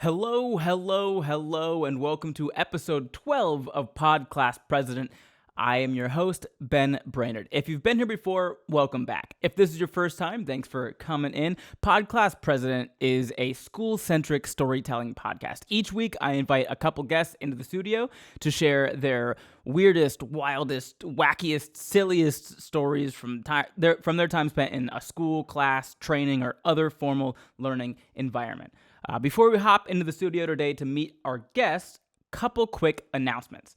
Hello, and welcome to episode 12 of PodClass President. I am your host, Ben Brainerd. If you've been here before, welcome back. If this is your first time, thanks for coming in. PodClass President is a school-centric storytelling podcast. Each week, I invite a couple guests into the studio to share their weirdest, wildest, wackiest, silliest stories from their time spent in a school, class, training, or other formal learning environment. Before we hop into the studio today to meet our guests, couple quick announcements.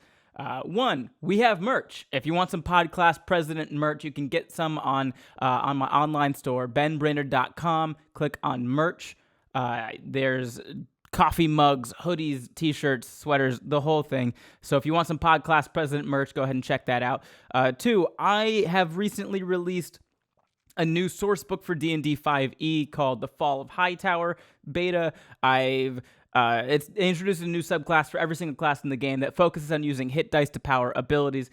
One, we have merch. If you want some PodClass President merch, you can get some on my online store, benbrainerd.com. Click on merch. There's coffee mugs, hoodies, t-shirts, sweaters, the whole thing. So if you want some PodClass President merch, go ahead and check that out. Two, I have recently released a new source book for D&D 5e called The Fall of Hightower beta. It's introduced a new subclass for every single class in the game that focuses on using hit dice to power abilities.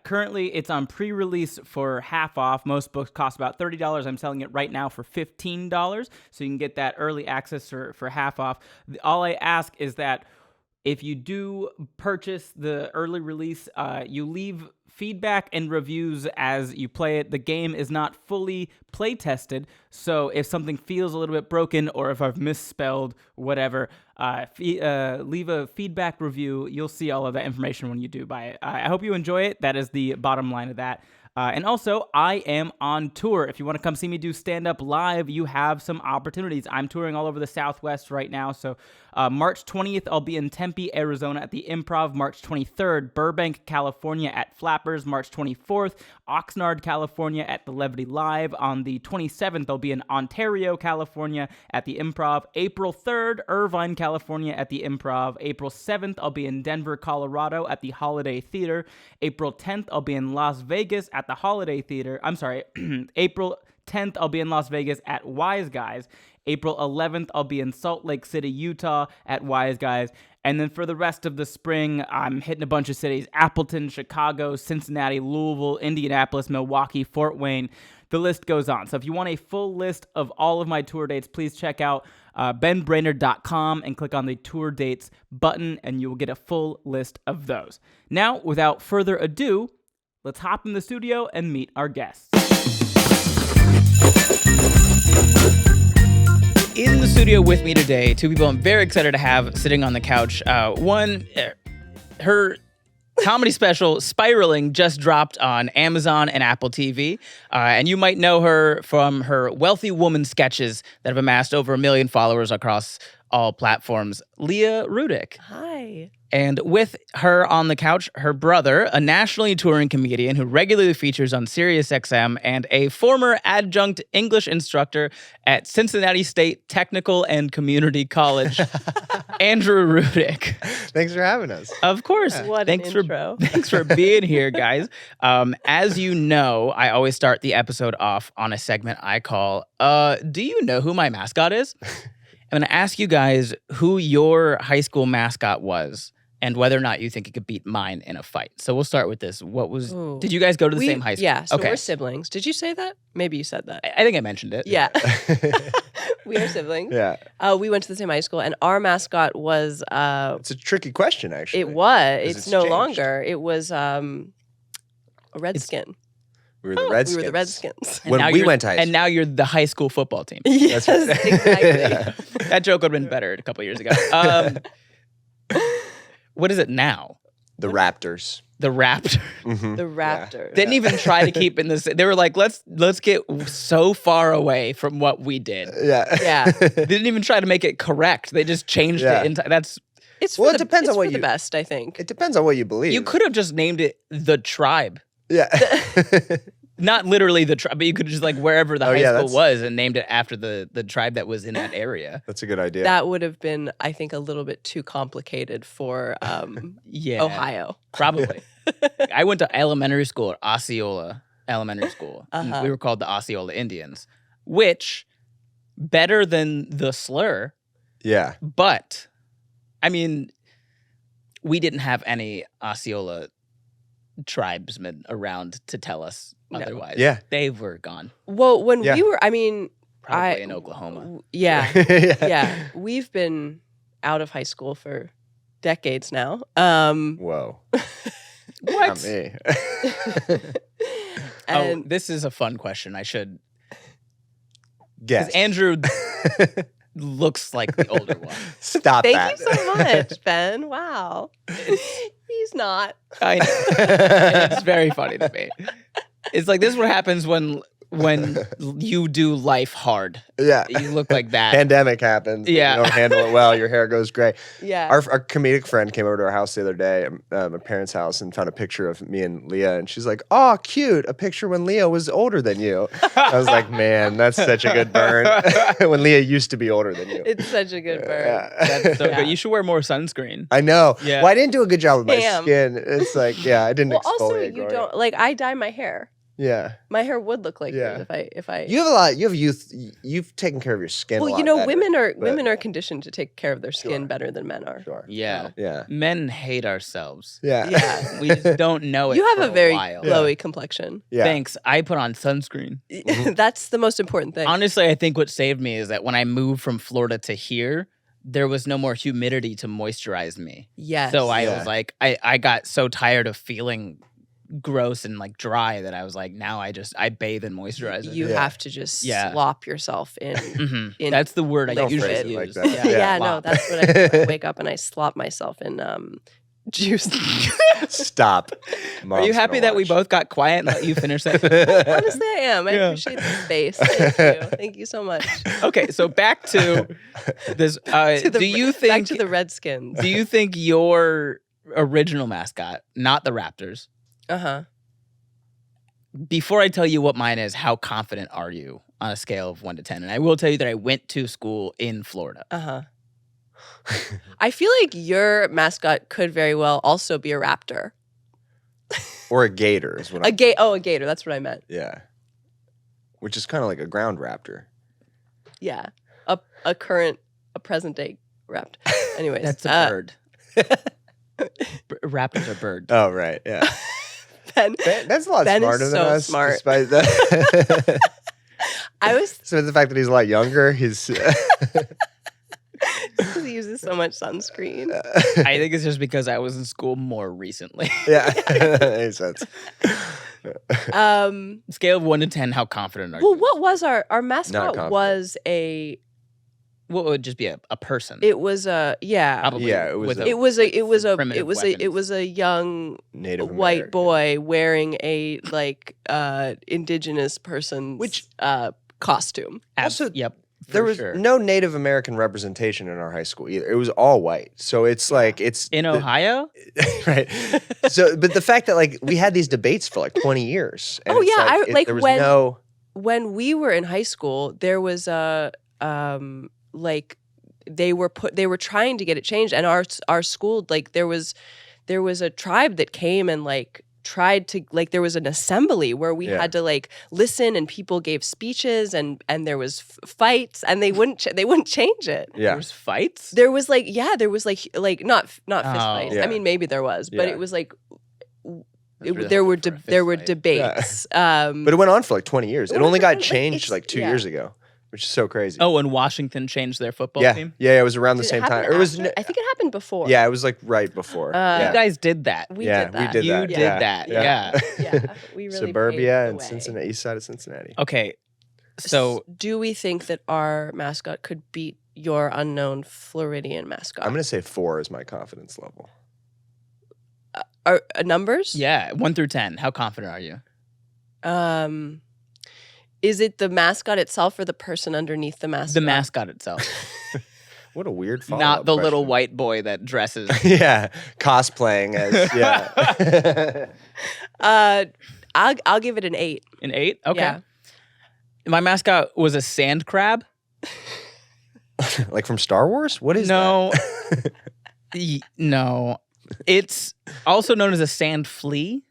Currently, it's on pre-release for half off. Most books cost about $30. I'm selling it right now for $15, so you can get that early access for half off. All I ask is that if you do purchase the early release, you leave feedback and reviews as you play it. The game is not fully play tested, so if something feels a little bit broken or if I've misspelled whatever, leave a feedback review. You'll see all of that information when you do buy it. I hope you enjoy it. That is the bottom line of that. And also, I am on tour. If you want to come see me do stand-up live, you have some opportunities. I'm touring all over the Southwest right now. So March 20th, I'll be in Tempe, Arizona at the Improv. March 23rd, Burbank, California at Flappers. March 24th, Oxnard, California at the Levity Live. On the 27th, I'll be in Ontario, California at the Improv. April 3rd, Irvine, California at the Improv. April 7th, I'll be in Denver, Colorado at the Holiday Theater. April 10th, I'll be in Las Vegas at the Holiday Theater. April 10th, I'll be in Las Vegas at Wise Guys. April 11th, I'll be in Salt Lake City, Utah at Wise Guys. And then for the rest of the spring, I'm hitting a bunch of cities: Appleton, Chicago, Cincinnati, Louisville, Indianapolis, Milwaukee, Fort Wayne. The list goes on. So if you want a full list of all of my tour dates, please check out benbrainerd.com and click on the tour dates button, and you will get a full list of those. Now, without further ado, let's hop in the studio and meet our guests. In the studio with me today, two people I'm very excited to have sitting on the couch. One, her comedy special, Spiraling, just dropped on Amazon and Apple TV. And you might know her from her Wealthy Woman sketches that have amassed over 1 million followers across all platforms. Leah Rudick. Hi. And with her on the couch, her brother, a nationally touring comedian who regularly features on SiriusXM and a former adjunct English instructor at Cincinnati State Technical and Community College, Andrew Rudick. Thanks for having us. Of course. Yeah. What Thanks an intro. Thanks for being here, guys. As you know, I always start the episode off on a segment I call, Do You Know Who My Mascot Is? I'm going to ask you guys who your high school mascot was and whether or not you think it could beat mine in a fight. So we'll start with this. Did you guys go to the same high school? Yeah, so okay. we're siblings. Did you say that? Maybe you said that. I think I mentioned it. Yeah. We are siblings. Yeah. We went to the same high school, and our mascot was... It's a tricky question, actually. It was. It's no changed. longer. It was a redskin. We were the Redskins. We were the Redskins. When we went to high school. And now you're the high school football team. Yes, That's right. exactly. That joke would have been better a couple years ago. What is it now? The Raptors. The Raptor. Mm-hmm. The Raptors. Didn't even try to keep in this. They were like, let's get so far away from what we did. Yeah. Yeah. They didn't even try to make it correct. They just changed it. That's It's Well, for it depends on what for the you- best, I think. It depends on what you believe. you could have just named it the Tribe. Yeah. Not literally the tribe, but you could just like wherever the high yeah, school was and named it after the tribe that was in that area. That's a good idea. That would have been, I think, a little bit too complicated for Yeah, Ohio. probably. I went to elementary school at Osceola Elementary School. Uh-huh. We were called the Osceola Indians, which better than the slur. Yeah. But I mean, we didn't have any Osceola tribesmen around to tell us otherwise. Yeah. They were gone. Well, when Yeah. we were, I mean, Probably in Oklahoma. Yeah. yeah. Yeah. We've been, out of high school for decades now. Whoa. Not me. And this is a fun question. I should Guess. because Andrew looks like the older one. Stop thank that. you so much, Ben. Wow. He's not. I know. It's very funny to me. It's like this is what happens when you do life hard. Yeah. You look like that. Pandemic happens. Yeah. You don't handle it well. Your hair goes gray. Yeah. Our comedic friend came over to our house the other day, my parents' house, and found a picture of me and Leah. And she's like, "Oh, cute. A picture when Leah was older than you." I was like, man, that's such a good burn. When Leah used to be older than you. It's such a good burn. Yeah. That's so Yeah. good. You should wear more sunscreen. I know. Yeah. Well, I didn't do a good job with my Damn. skin. It's like, yeah, I didn't Well, exfoliate. also, you growing don't up. like. I dye my hair. Yeah. My hair would look like Yeah. yours if I. You have a lot. You have youth. You've taken care of your skin. Well, a lot you know, better, women but- are conditioned to take care of their skin Sure. better than men are. Sure. Yeah. Yeah. Men hate ourselves. Yeah. Yeah. We just don't know it. You have for a very while. glowy complexion. Yeah. Thanks. I put on sunscreen. That's the most important thing. Honestly, I think what saved me is that when I moved from Florida to here, there was no more humidity to moisturize me. Yes. So I Yeah. was like, I got so tired of feeling gross and like dry that I was like, now I bathe in moisturizer. You Yeah. have to just Yeah. slop yourself in. Mhm. in That's the word I liquid. usually Don't phrase it like use. that. Yeah, no, slop. that's what I do. I wake up and I slop myself in juice. Stop. Are you happy that we both got quiet and let you finish that? Honestly, I am. I Yeah. appreciate the space. Thank you. Thank you so much. Okay, so back to this. To the- do you Back think? to the Redskins. Do you think your original mascot, not the Raptors? Uh-huh. Before I tell you what mine is, how confident are you on a scale of 1 to 10? And I will tell you that I went to school in Florida. Uh-huh. I feel like your mascot could very well also be a raptor. Or a gator is what A I'm. gator. That's what I meant. Yeah. Which is kind of like a ground raptor. Yeah. A present day raptor. Anyways. That's a bird. Raptors are birds. Oh, right. Yeah. Ben, That's a lot Ben is smarter than so us. smart. Despite that. I was So the fact that he's a lot younger, he's. because he uses so much sunscreen. I think it's just because I was in school more recently. Yeah. Makes sense. Well, Scale of 1 to 10, how confident are you? what was our mascot? confident. Was a What would just be a person? it was a yeah. Probably. Yeah, it was with a- It was a primitive it was a young Native white American. boy wearing a like indigenous person's costume. Also, Yep. There for was sure. no Native American representation in our high school either. It was all white. So it's like it's in Ohio. right. So, but the fact that like we had these debates for like 20 years. And Oh, it's yeah, like, there was when- no. When we were in high school, there was a like they were trying to get it changed, and our school like there was a tribe that came and like tried to like there was an assembly where we Yeah. had to like listen, and people gave speeches, and there was fights, and they wouldn't change it. There Yeah. was fights. There was like not fist fights. Yeah. I mean, maybe there was, but Yeah. it was like That's really there were hard for a fist there were fight. debates. But it went on for like 20 years. It Well, only like, got changed it's- like 2 yeah. years ago, which is so crazy. Oh, and Washington changed their football yeah. team. Yeah. It was around the Did it same happen time. Or it was. after? I think it happened before. Yeah. It was like right before. Yeah. You guys did that. we yeah, did that. we did You that. did yeah. that. Yeah. Yeah. Yeah, we really Suburbia paved and the way. Cincinnati, east side of Cincinnati. Okay. So do we think that our mascot could beat your unknown Floridian mascot? I'm going to say 4 is my confidence level. Are numbers? yeah, 1 through 10. How confident are you? Is it the mascot itself or the person underneath the mascot? The mascot itself, What a weird follow-up not the little question. white boy that dresses. Yeah, cosplaying as yeah. I'll give it an 8. An 8. Okay. Yeah. My mascot was a sand crab. Like from Star Wars? What is No. that? No. It's also known as a sand flea.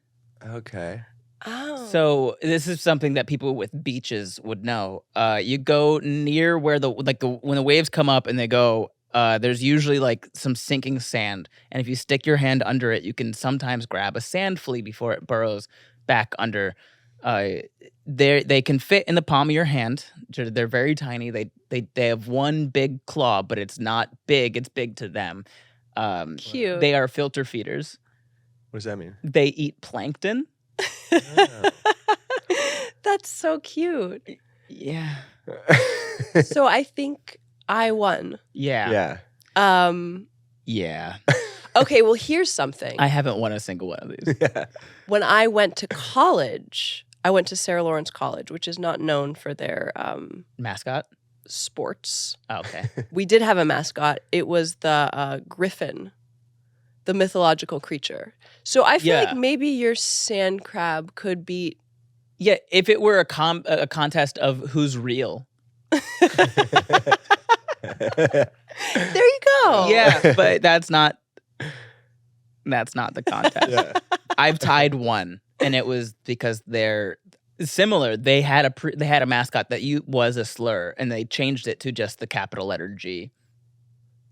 Okay. Oh. So this is something that people with beaches would know. You go near where when the waves come up and they go, there's usually like some sinking sand, and if you stick your hand under it, you can sometimes grab a sand flea before it burrows back under They can fit in the palm of your hand. They're very tiny. They have one big claw, but it's not big. It's big to them. Cute. They are filter feeders. What does that mean? They eat plankton. Oh. That's so cute. Yeah. So I think I won. Yeah. Yeah. Yeah. Okay, well, here's something. I haven't won a single one of these. Yeah. When I went to college, I went to Sarah Lawrence College, which is not known for their Mascot? sports. Oh, okay. We did have a mascot. It was the griffin, the mythological creature. So I feel like maybe your sand crab could beat. Yeah, if it were a contest of who's real. There you go. Yeah, but that's not the contest. Yeah. I've tied one, and it was because they're similar. They had a mascot that was a slur, and they changed it to just the capital letter G.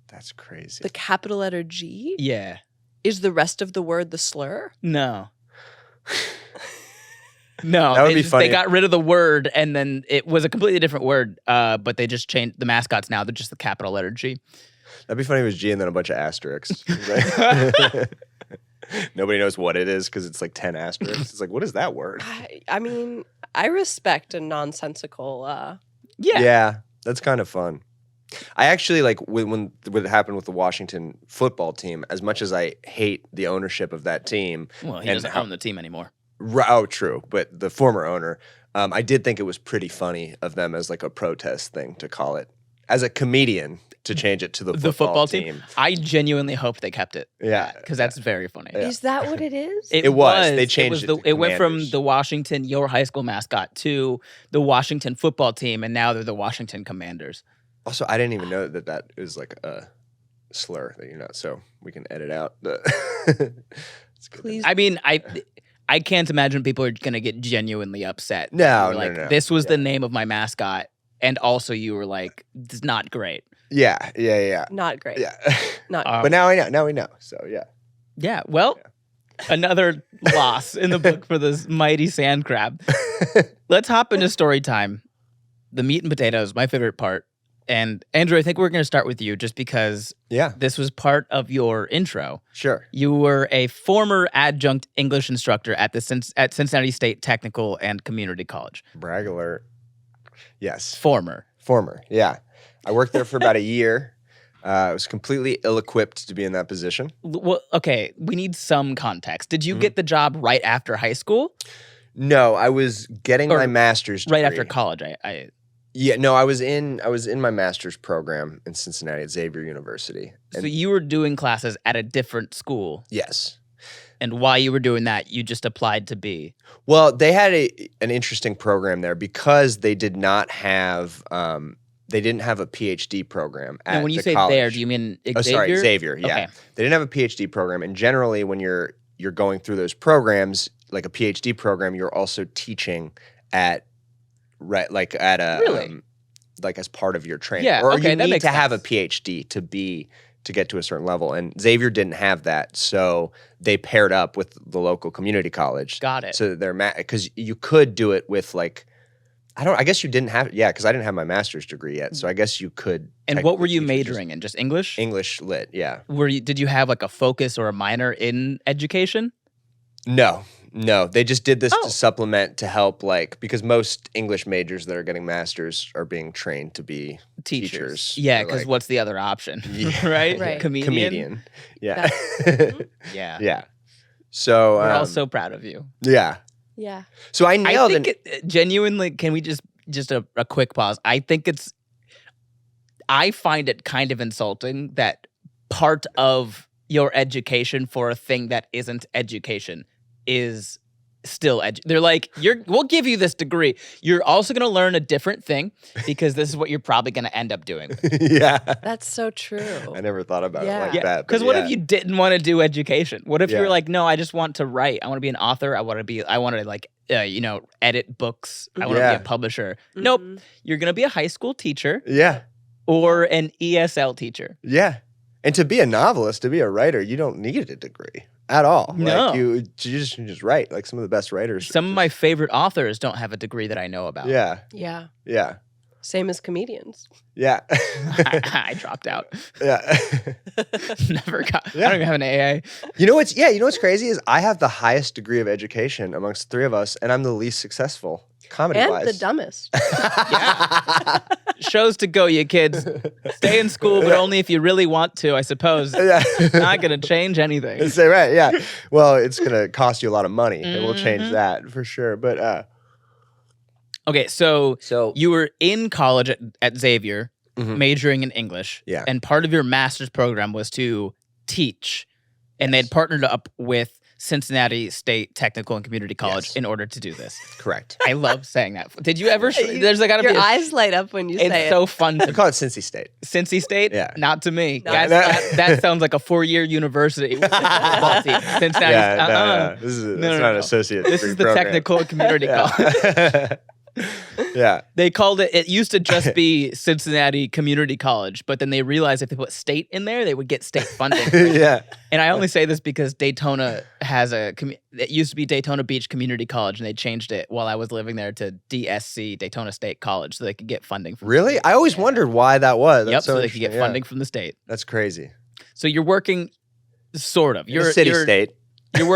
That's crazy. The capital letter G? Yeah. Is the rest of the word the slur? No. No, That would be funny. They got rid of the word, and then it was a completely different word. But they just changed the mascots now. They're just the capital letter G. That'd be funny if it was G and then a bunch of asterisks. Nobody knows what it is because it's like 10 asterisks. It's like, what is that word? I mean, I respect a nonsensical. Yeah, that's kind of fun. I actually like when what happened with the Washington football team. As much as I hate the ownership of that team, Well, he doesn't own the team anymore. Oh, true. But the former owner, I did think it was pretty funny of them as like a protest thing to call it, as a comedian, to change it to the football team. I genuinely hope they kept it. Yeah. Because that's very funny. Yeah. Is that what it is? It was. They changed it to It went from Commanders. the Washington, your high school mascot, to the Washington football team, and now they're the Washington Commanders. Also, I didn't even know that is like a slur that so we can edit out the. It's good. Please. I mean, I can't imagine people are going to get genuinely upset. No, You're like, no. this was the name of my mascot, and also you were like, it's not great. Yeah. Not great. Yeah. Not But now I know. Now we know. So yeah. Yeah, well, another loss in the book for this mighty sand crab. Let's hop into story time. The meat and potatoes, my favorite part. And Andrew, I think we're going to start with you just because Yeah. this was part of your intro. Sure. You were a former adjunct English instructor at Cincinnati State Technical and Community College. Brag alert. Yes. Former. Yeah. I worked there for about a year. I was completely ill-equipped to be in that position. Well, okay, we need some context. Did you get the job right after high school? No, I was getting Or my master's degree. Right after college? Yeah, no, I was in my master's program in Cincinnati at Xavier University. So you were doing classes at a different school, Yes. and while you were doing that, you just applied to be. Well, they had an interesting program there because they did not have they didn't have a PhD program at And when you the say college. there, do you mean Xavier? Oh, sorry, Xavier. Yeah, Okay. they didn't have a PhD program, and generally, when you're going through those programs, like a PhD program, you're also teaching at like at a Really? like as part of your training. Yeah, or okay, you that need makes to have a sense. PhD to get to a certain level, and Xavier didn't have that, so they paired up with the local community college. Got it. So they're because you could do it with like. I guess you didn't have, because I didn't have my master's degree yet. So I guess you could. And what were you technically teach majoring in? Just English? English lit, yeah. Did you have like a focus or a minor in education? No. They just did this Oh. to supplement, to help, because most English majors that are getting masters are being trained to be teachers. Yeah, or, because what's the other option? Yeah. Right? Right. Comedian? Yeah. Yeah. Yeah. So. We're all so proud of you. Yeah. Yeah. So I nailed I think genuinely, can we just a quick pause? I find it kind of insulting that part of your education for a thing that isn't education is still they're like, we'll give you this degree. You're also going to learn a different thing because this is what you're probably going to end up doing. Yeah. That's so true. I never thought about Yeah. it like Yeah, that. because but what yeah. if you didn't want to do education? What if Yeah. you're like, no, I just want to write. I want to be an author. I want to edit books. I want to Yeah. be a publisher. Nope. Mhm. You're going to be a high school teacher Yeah. or an ESL teacher. Yeah. And to be a novelist, to be a writer, you don't need a degree at all. No. Like you just write. Like some of the best writers. Some of my favorite authors don't have a degree that I know about. Yeah. Yeah. Yeah. Same as comedians. Yeah. I dropped out. Yeah. Never got. Yeah. I don't even have an AA. You know what's crazy is I have the highest degree of education amongst the three of us, and I'm the least successful comedy-wise. And the dumbest. Shows to go, you kids. Stay in school, but only if you really want to, I suppose. Yeah. Not going to change anything. Say right, yeah. Well, it's gonna cost you a lot of money, and we'll change that for sure. But Okay, so you were in college at Xavier, Mhm. majoring in English. Yeah. And part of your master's program was to teach. And they'd partnered up with Cincinnati State Technical and Community College Yes. in order to do this. correct. I love saying that. Did you ever? There's like gotta Your be. eyes light up when you say It's it. so fun We to call it Cincy State. Cincy State. Yeah. Not to me. No. That sounds like a 4-year university with a football team. Cincinnati. No. This is No, it's no, not no. an associate. This degree is the program. Technical and Community College. Yeah. Yeah. They called it used to just be Cincinnati Community College, but then they realized if they put state in there, they would get state funding. Yeah. And I only say this because Daytona has it used to be Daytona Beach Community College, and they changed it while I was living there to DSC, Daytona State College, so they could get funding from Really? I always wondered why that was. That's Yep, so they could interesting, get yeah. funding from the state. That's crazy. So you're working sort of. You're a city state. You're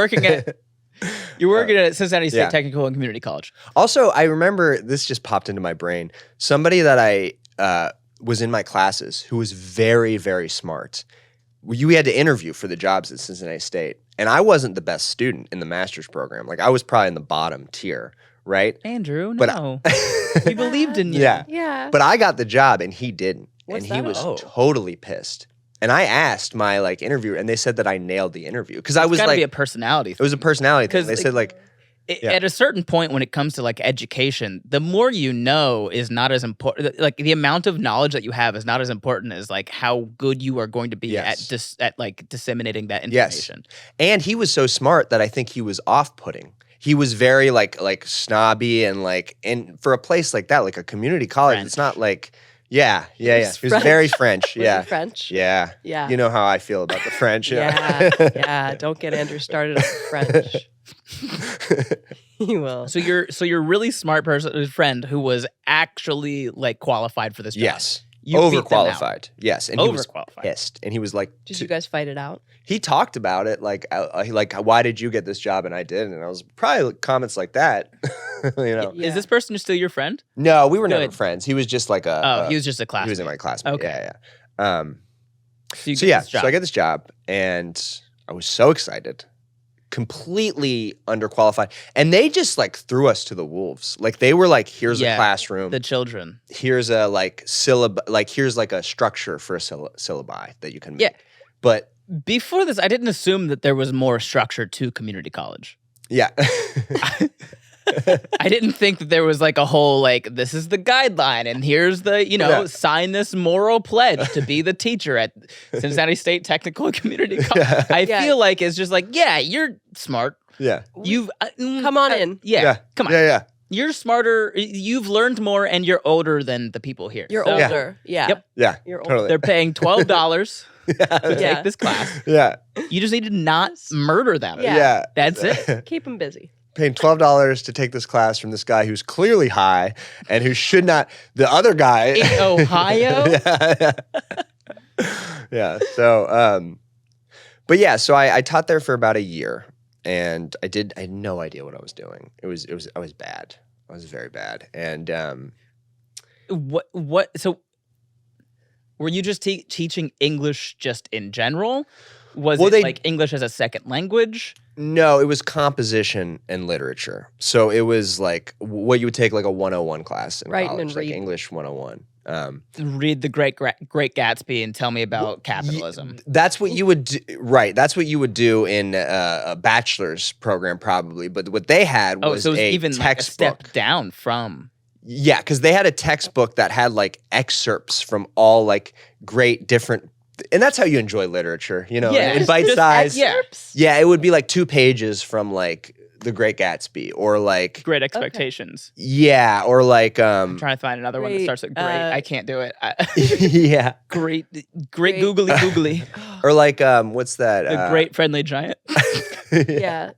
working at Cincinnati State yeah. Technical and Community College. Also, I remember this just popped into my brain. Somebody that I was in my classes who was very, very smart. We had to interview for the jobs at Cincinnati State, and I wasn't the best student in the master's program. Like I was probably in the bottom tier, right? Andrew, But no. We believed in you. Yeah. Yeah. But I got the job and he didn't, What's and he that was about? totally pissed. And I asked my interviewer, and they said that I nailed the interview because I It's was gotta like, be a personality it was a personality thing. 'Cause, They said Yeah. At a certain point when it comes to like education, the more you know is not as important. Like the amount of knowledge that you have is not as important as like how good you are going to be Yes. at like disseminating that Yes. information. and he was so smart that I think he was off-putting. He was very like snobby and for a place like that, like a community college, French. it's not like yeah. He was French. very French. Was Yeah, he French? yeah. Yeah. You know how I feel about the French. Yeah. Yeah. Don't get Andrew started on French. He will. So you're a really smart friend who was actually like qualified for this job. Yes, You beat them out. overqualified. Yes, and he was Overqualified. pissed, and he was like, Did you guys fight it out? he talked about it like why did you get this job and I didn't, and I was probably comments like that. You know, Yeah. Is this person still your friend? no, we were never Good. friends. He was just like He was just a classmate. he was in my classmate. Okay. Yeah. So you So get yeah, this job. so I get this job and I was so excited, completely underqualified, and they just like threw us to the wolves. Like they were like, here's Yeah, a classroom, the children. here's a here's like a structure for a syllabi that you can make. Yeah. But Before this, I didn't assume that there was more structure to community college. yeah, I didn't think that there was like a whole like this is the guideline and here's the Yeah. sign this moral pledge to be the teacher at Cincinnati State Technical and Community College. Yeah. I Yeah. feel like it's just like you're smart. yeah, You've Come on in. Yeah, come on. yeah. You're smarter. You've learned more, and you're older than the people here. You're So older. Yeah. Yep. Yeah, You're old. totally. They're paying $12 to Yeah. take this class. Yeah, You just need to not murder them. Yeah. yeah. That's it. Keep him busy. Paying $12 to take this class from this guy who's clearly high and who should not. The other guy In Ohio. yeah. So, but yeah, so I taught there for about a year, and I had no idea what I was doing. I was bad. I was very bad, and What? So, were you just teaching English just in general? Was Well, it they- like English as a second language? no, it was composition and literature. So it was like what you would take like a 101 class in Writing college, and like reading. English 101. Read the Great Gatsby and tell me about capitalism. That's what you would do, right? That's what you would do in a bachelor's program, probably. But what they had Oh, was so it was a even like a textbook. step down from. Yeah, because they had a textbook that had like excerpts from all like great different, and that's how you enjoy literature, you know, Yeah, in just bite size. yeah. Yeah, it would be like 2 pages from like The Great Gatsby, or like Great Expectations. yeah, or like I'm trying to find another one that starts with great. I can't do it. yeah, Great googly, or like what's that? The Great Friendly Giant. Yeah.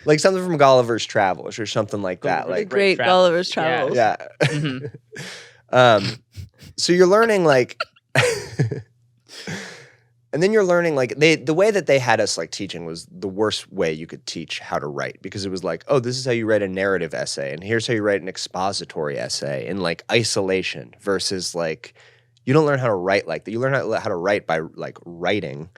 Like something from Gulliver's Travels or something like that. The Like Great Gulliver's Travels. yeah. Mm-hmm. So you're learning like. And then you're learning like the way that they had us like teaching was the worst way you could teach how to write, because it was like, oh, this is how you write a narrative essay, and here's how you write an expository essay in like isolation, versus like you don't learn how to write like that. You learn how to write by like writing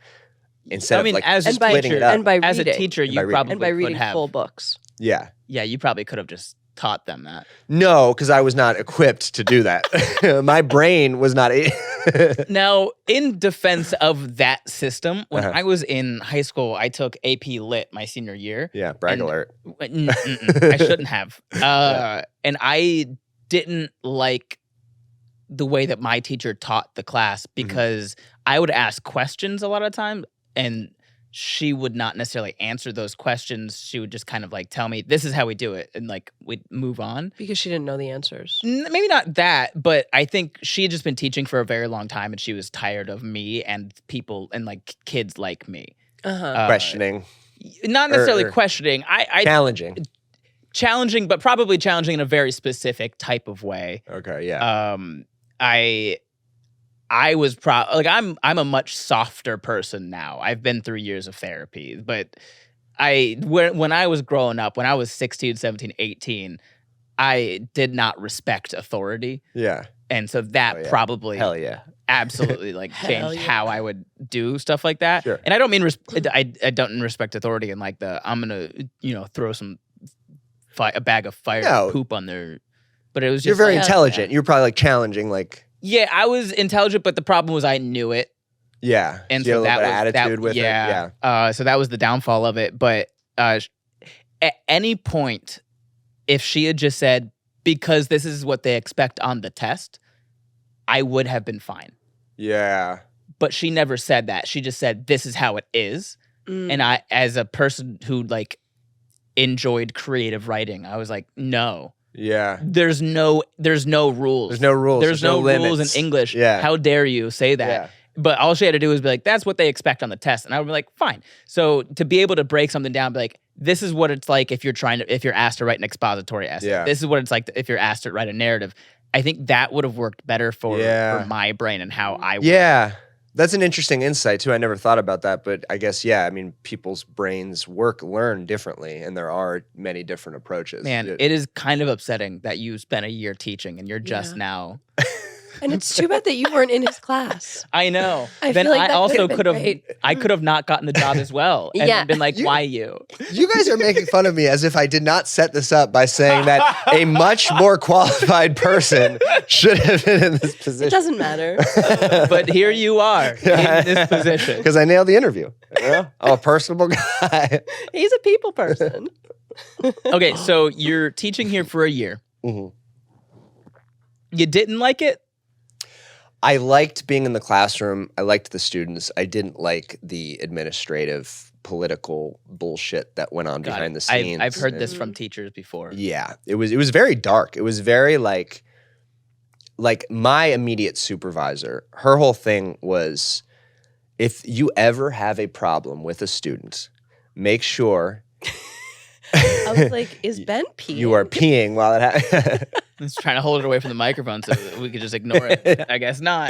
instead of like as splitting it up. and by as a reading. teacher, you by reading. probably And by could reading have full books. Yeah. Yeah, you probably could have just taught them that. No, because I was not equipped to do that. My brain was not. Now, in defense of that system, when Uh-huh. I was in high school, I took AP Lit my senior year. Yeah, brag And- alert. I shouldn't have. And I didn't like the way that my teacher taught the class, because I would ask questions a lot of time, and she would not necessarily answer those questions. She would just kind of like tell me, this is how we do it, and like we'd move on. Because she didn't know the answers. Maybe not that, but I think she had just been teaching for a very long time, and she was tired of me and people and like kids like me. Uh-huh. Questioning, Not necessarily or- questioning. I challenging. challenging, but probably challenging in a very specific type of way. Okay, yeah. I was I'm a much softer person now. I've been through years of therapy, but when I was growing up, when I was 16, 17, 18, I did not respect authority. Yeah. And so that Oh, yeah. probably Hell yeah. absolutely like Hell changed yeah. how I would do stuff like that. Sure. And I don't mean I don't respect authority in like I'm gonna throw some a bag of fire No. poop on their. But it was just You're very like, intelligent. You're probably like challenging, like yeah, I was intelligent, but the problem was I knew it. yeah. And you so had a that little was bit of attitude with it. Yeah. So that was the downfall of it. But at any point, if she had just said, because this is what they expect on the test, I would have been fine. Yeah. But she never said that. She just said, this is how it is. Mm. And I, as a person who like enjoyed creative writing, I was like, no, Yeah. there's no rules. There's no rules. There's no rules limits. in English. Yeah. How dare you say that? Yeah. But all she had to do was be like, that's what they expect on the test. And I would be like, fine. So to be able to break something down, be like, this is what it's like if you're asked to write an expository essay. Yeah. This is what it's like if you're asked to write a narrative. I think that would have worked better for my brain and how I would. Yeah. That's an interesting insight too. I never thought about that, but I guess I mean, people's brains learn differently, and there are many different approaches. Man, it is kind of upsetting that you spent a year teaching and you're just now. And it's too bad that you weren't in his class. I know. I Then feel like I that also could've could been have. great. I could have not gotten the job as well, and Yeah. been like, "Why you?" You guys are making fun of me as if I did not set this up by saying that a much more qualified person should have been in this It position. doesn't matter. But here you are in this position. Because I nailed the interview. I'm a personable guy. He's a people person. Okay, so you're teaching here for a year. Mhm. You didn't like it? I liked being in the classroom. I liked the students. I didn't like the administrative, political bullshit that went on Got behind it. the scenes. I've heard this Mhm. from teachers before. Yeah, it was very dark. It was very like my immediate supervisor. Her whole thing was, if you ever have a problem with a student, make sure I was like, is Ben peeing? you are peeing while it happens. I was trying to hold it away from the microphone so that we could just ignore it. I guess not.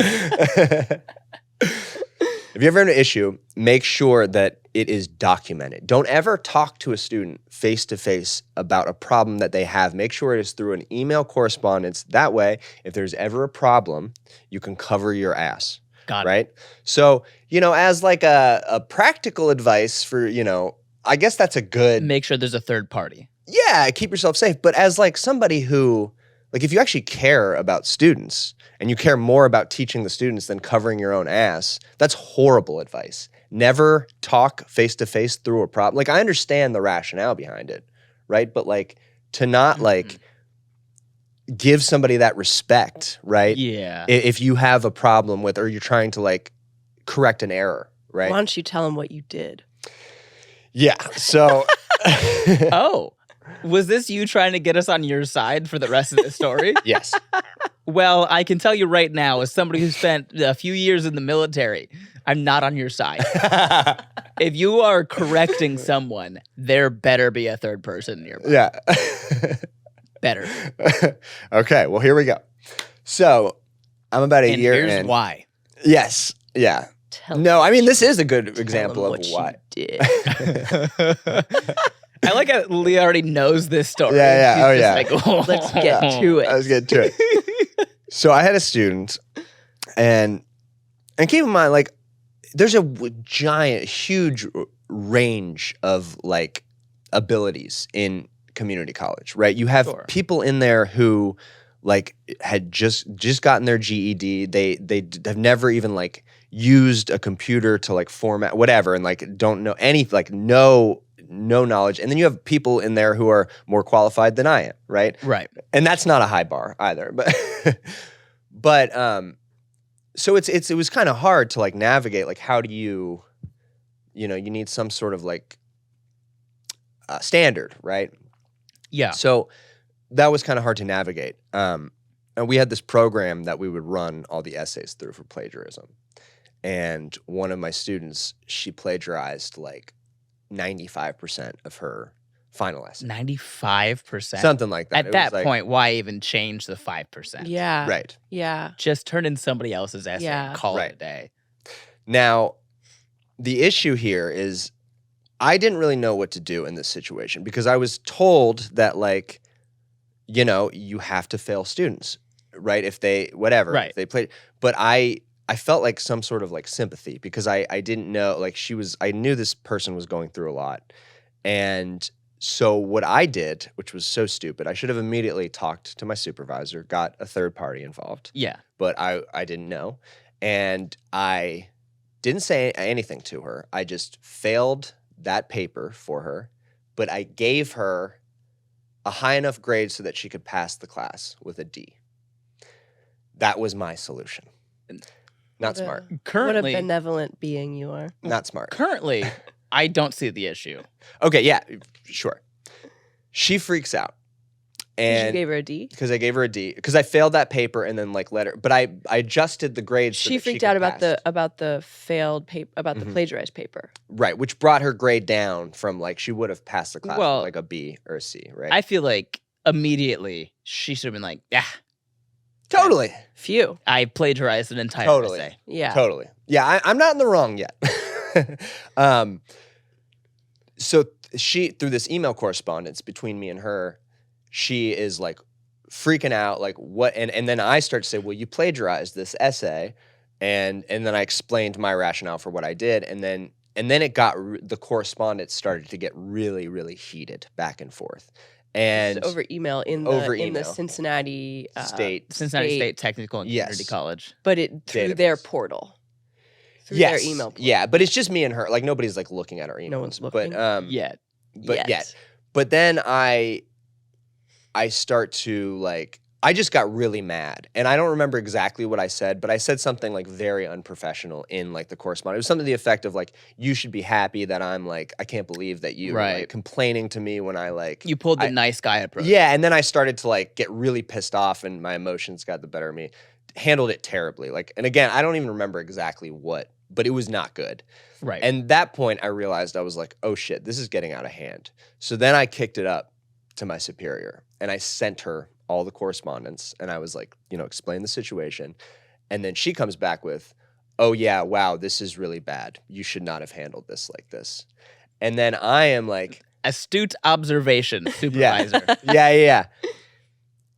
If you ever have an issue, make sure that it is documented. Don't ever talk to a student face to face about a problem that they have. Make sure it is through an email correspondence. That way, if there's ever a problem, you can cover your ass. Got it. Right? So, as like a practical advice for, I guess that's a good. Make sure there's a third party. Yeah, keep yourself safe. But as like somebody who, like if you actually care about students and you care more about teaching the students than covering your own ass, that's horrible advice. Never talk face to face through a problem. Like I understand the rationale behind it, right? But like to not like give somebody that respect, right? Yeah. If you have a problem with, or you're trying to like correct an error, right? Why don't you tell him what you did? Yeah. So Oh, was this you trying to get us on your side for the rest of the story? Yes. Well, I can tell you right now, as somebody who spent a few years in the military, I'm not on your side. If you are correcting someone, there better be a third person nearby. Yeah. Better. Okay, well, here we go. So I'm about a And year here's in. why. Yes. Yeah. Tell No, I mean, this is a tell good him example of what why. you did. I like how Leah already knows this story. Yeah, yeah. She's Oh, just yeah. like, oh. Let's get to it. Let's get to it. So I had a student, and keep in mind, like, there's a giant, huge range of like abilities in community college, right? You have Sure. people in there who like had just gotten their GED. They have never even like used a computer to like format whatever, and like don't know any like no knowledge. And then you have people in there who are more qualified than I am, right? Right. And that's not a high bar either, but so it was kind of hard to like navigate, like how do you need some sort of like standard, right? Yeah. So that was kind of hard to navigate. And we had this program that we would run all the essays through for plagiarism. And one of my students, she plagiarized like 95% of her final essay. 95%? Something like that. At It that was like, point, why even change the 5%? Yeah. right. Yeah. Just turn in somebody else's essay Yeah. and call Right. it a day. Now, the issue here is I didn't really know what to do in this situation because I was told that, like, you have to fail students, right? If they, whatever, Right. if they played. But I felt like some sort of like sympathy because I didn't know, like I knew this person was going through a lot. And so what I did, which was so stupid, I should have immediately talked to my supervisor, got a third party involved. Yeah. But I didn't know. And I didn't say anything to her. I just failed that paper for her, but I gave her a high enough grade so that she could pass the class with a D. That was my solution. Not What a- smart. What a Currently, benevolent being you are. Not smart. currently, I don't see the issue. Okay, yeah, sure. She freaks out. 'Cause you And gave her a D. because I gave her a D, because I failed that paper and then like let her, but I adjusted the grades. So She that freaked could out about pass. the failed paper, about the Mhm. plagiarized paper. Right, which brought her grade down from like she would have passed the class Well, with like a B or a C, right? I feel like immediately she should have been like, yeah, Totally. Phew. I plagiarized an entire Totally. essay. Yeah. Totally. Yeah, I'm not in the wrong yet. So she, through this email correspondence between me and her, she is like freaking out, like what? And then I start to say, well, you plagiarized this essay, and then I explained my rationale for what I did, and then it got the correspondence started to get really, really heated back and forth, and Just over email in the Over in the email. Cincinnati state. Cincinnati State Technical and Yes. Community College. but it through their Database. portal. Through Yes. their email portal. Yeah, but it's just me and her. Like nobody's like looking at our emails. No one's looking? But Yet. but yet. But then I start to like, I just got really mad. And I don't remember exactly what I said, but I said something like very unprofessional in like the correspondence. It was something to the effect of like, you should be happy that I'm like, I can't believe that you were Right. like complaining to me when I like. You pulled the I- nice guy approach. Yeah. And then I started to like get really pissed off and my emotions got the better of me. Handled it terribly. Like, and again, I don't even remember exactly what, but it was not good. Right. And that point, I realized I was like, oh shit, this is getting out of hand. So then I kicked it up to my superior and I sent her all the correspondence and I was like, explain the situation. And then she comes back with, oh yeah, wow, this is really bad. You should not have handled this like this. And then I am like, Astute observation, supervisor. yeah.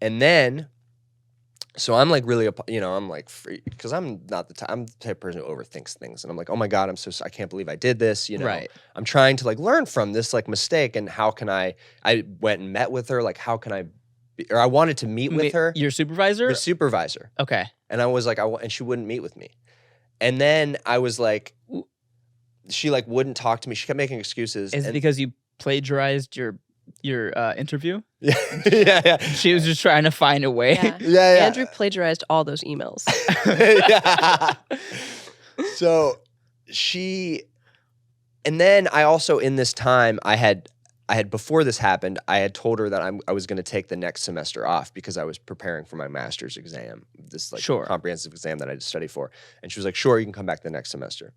And then, so I'm like really, I'm like free because I'm not I'm the type of person who overthinks things, and I'm like, oh my god, I can't believe I did this. Right. I'm trying to like learn from this like mistake, and how can I went and met with her, like how can I, or I wanted to meet with her, Your supervisor? the supervisor, Okay. and I was like, and she wouldn't meet with me, and then I was like, she like wouldn't talk to me. She kept making excuses. Is it and- because you plagiarized your interview? yeah. She was just trying to find a way. Yeah. Yeah. Andrew plagiarized all those emails. Yeah. So and then I also in this time I had before this happened, I had told her that I was going to take the next semester off because I was preparing for my master's exam, this like comprehensive exam that I had to study for. And she was like, sure, you can come back the next semester.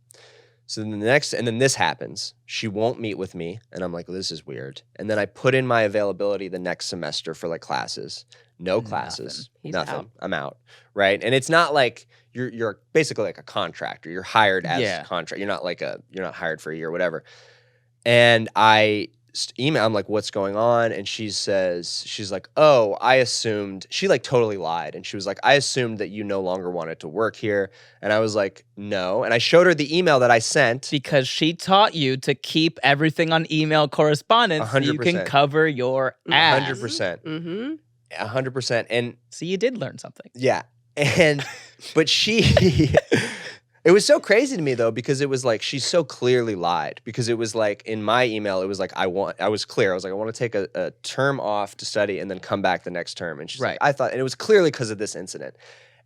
So then then this happens. She won't meet with me. And I'm like, well, this is weird. And then I put in my availability the next semester for like classes. No classes. Nothing. Out. I'm out. Right. And it's not like you're basically like a contractor. You're hired as a contract. You're not hired for a year or whatever. And I email, I'm like, what's going on? And she's like, oh, I assumed, she like totally lied. And she was like, I assumed that you no longer wanted to work here. And I was like, no. And I showed her the email that I sent. Because she taught you to keep everything on email correspondence 100%. So you can cover your ass. 100%. Mm-hmm. 100%. And so you did learn something. Yeah. And, but it was so crazy to me though, because it was like, she so clearly lied, because it was like in my email, it was like, I was clear. I was like, I want to take a term off to study and then come back the next term. And she's like, I thought, and it was clearly because of this incident.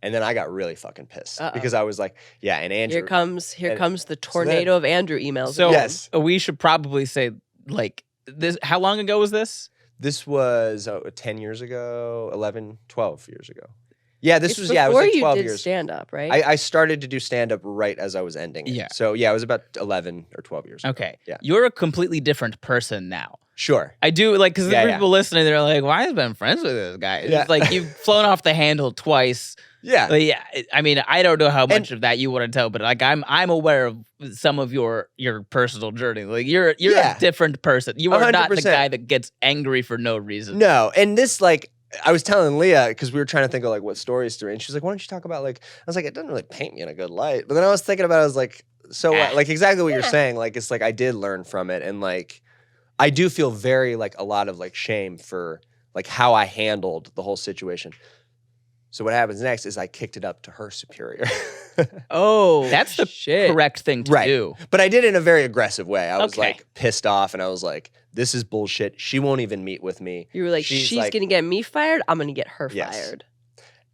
And then I got really fucking pissed because I was like, yeah. And Andrew, here comes the tornado of Andrew emails. So yes. We should probably say like this, how long ago was this? This was 10 years ago, 11, 12 years ago. Yeah, this was, before it was like 12 you did years. stand-up, right? I started to do stand-up right as I was ending it. Yeah. So yeah, it was about 11 or 12 years ago. Okay. Yeah. You're a completely different person now. Sure. I do, like, because there's people listening, they're like, why has been friends with this guy? It's like, you've flown off the handle twice. Yeah. But yeah, I mean, I don't know how much of that you want to tell, but like, I'm aware of some of your personal journey. Like, you're a different person. You are 100%. Not the guy that gets angry for no reason. No, and this, like, I was telling Leah, because we were trying to think of like what stories to read, and she's like, why don't you talk about, like, I was like, it doesn't really paint me in a good light. But then I was thinking about it, I was like, so what? Like, exactly what you're saying. Like, it's like I did learn from it, and like I do feel very like a lot of like shame for like how I handled the whole situation. So what happens next is I kicked it up to her superior. Oh, that's the correct thing to do. But I did it in a very aggressive way. I was like pissed off, and I was like, this is bullshit. She won't even meet with me. You were like, she's like, going to get me fired. I'm going to get her fired.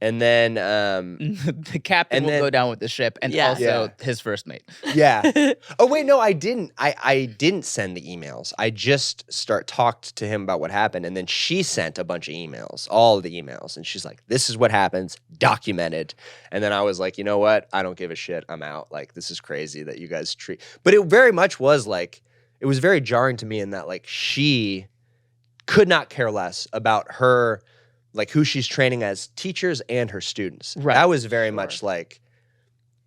And then the captain will go down with the ship, and also his first mate. Yeah. Oh wait, no, I didn't. I didn't send the emails. I just talked to him about what happened, and then she sent a bunch of emails, all of the emails, and she's like, "This is what happens, documented." And then I was like, you know what? I don't give a shit. I'm out. Like, this is crazy that you guys treat. But it very much was like, it was very jarring to me in that like she could not care less about her. Like who she's training as teachers and her students. Right. That was very much like,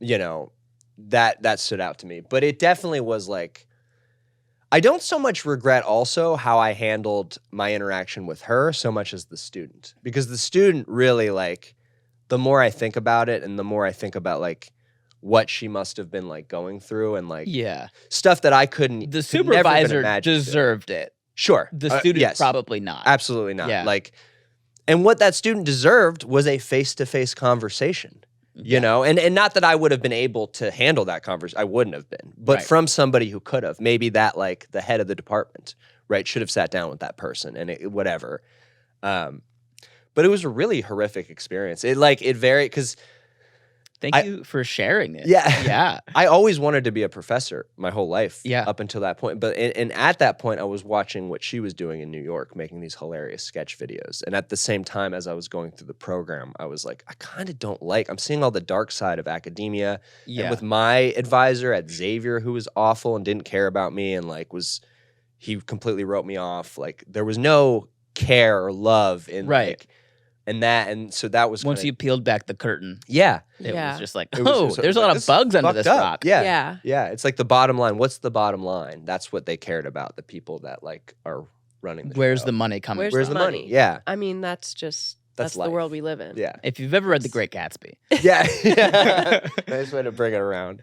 you know, that stood out to me. But it definitely was like, I don't so much regret also how I handled my interaction with her so much as the student. Because the student really like, the more I think about it and the more I think about like what she must have been like going through and like stuff that I couldn't. The supervisor deserved it. Sure. The student probably not. Absolutely not. Yeah. Like, and what that student deserved was a face-to-face conversation, you know? And not that I would have been able to handle that conversation. I wouldn't have been. But from somebody who could have. Maybe that, like, the head of the department, right, should have sat down with that person and whatever. But it was a really horrific experience. It varied because... Thank you for sharing it. Yeah. Yeah. I always wanted to be a professor my whole life up until that point. But and at that point, I was watching what she was doing in New York, making these hilarious sketch videos. And at the same time, as I was going through the program, I was like, I kind of don't like, I'm seeing all the dark side of academia. Yeah. And with my advisor at Xavier, who was awful and didn't care about me and like he completely wrote me off. Like there was no care or love in like, and so that was once you peeled back the curtain. Yeah. It was just like, there's a lot of bugs under this rock. Yeah. It's like the bottom line. What's the bottom line? That's what they cared about, the people that like are running the Where's show. the money coming Where's from? the money? Yeah. I mean, that's the world we live in. Yeah. If you've ever read The Great Gatsby. Yeah. Nice way to bring it around.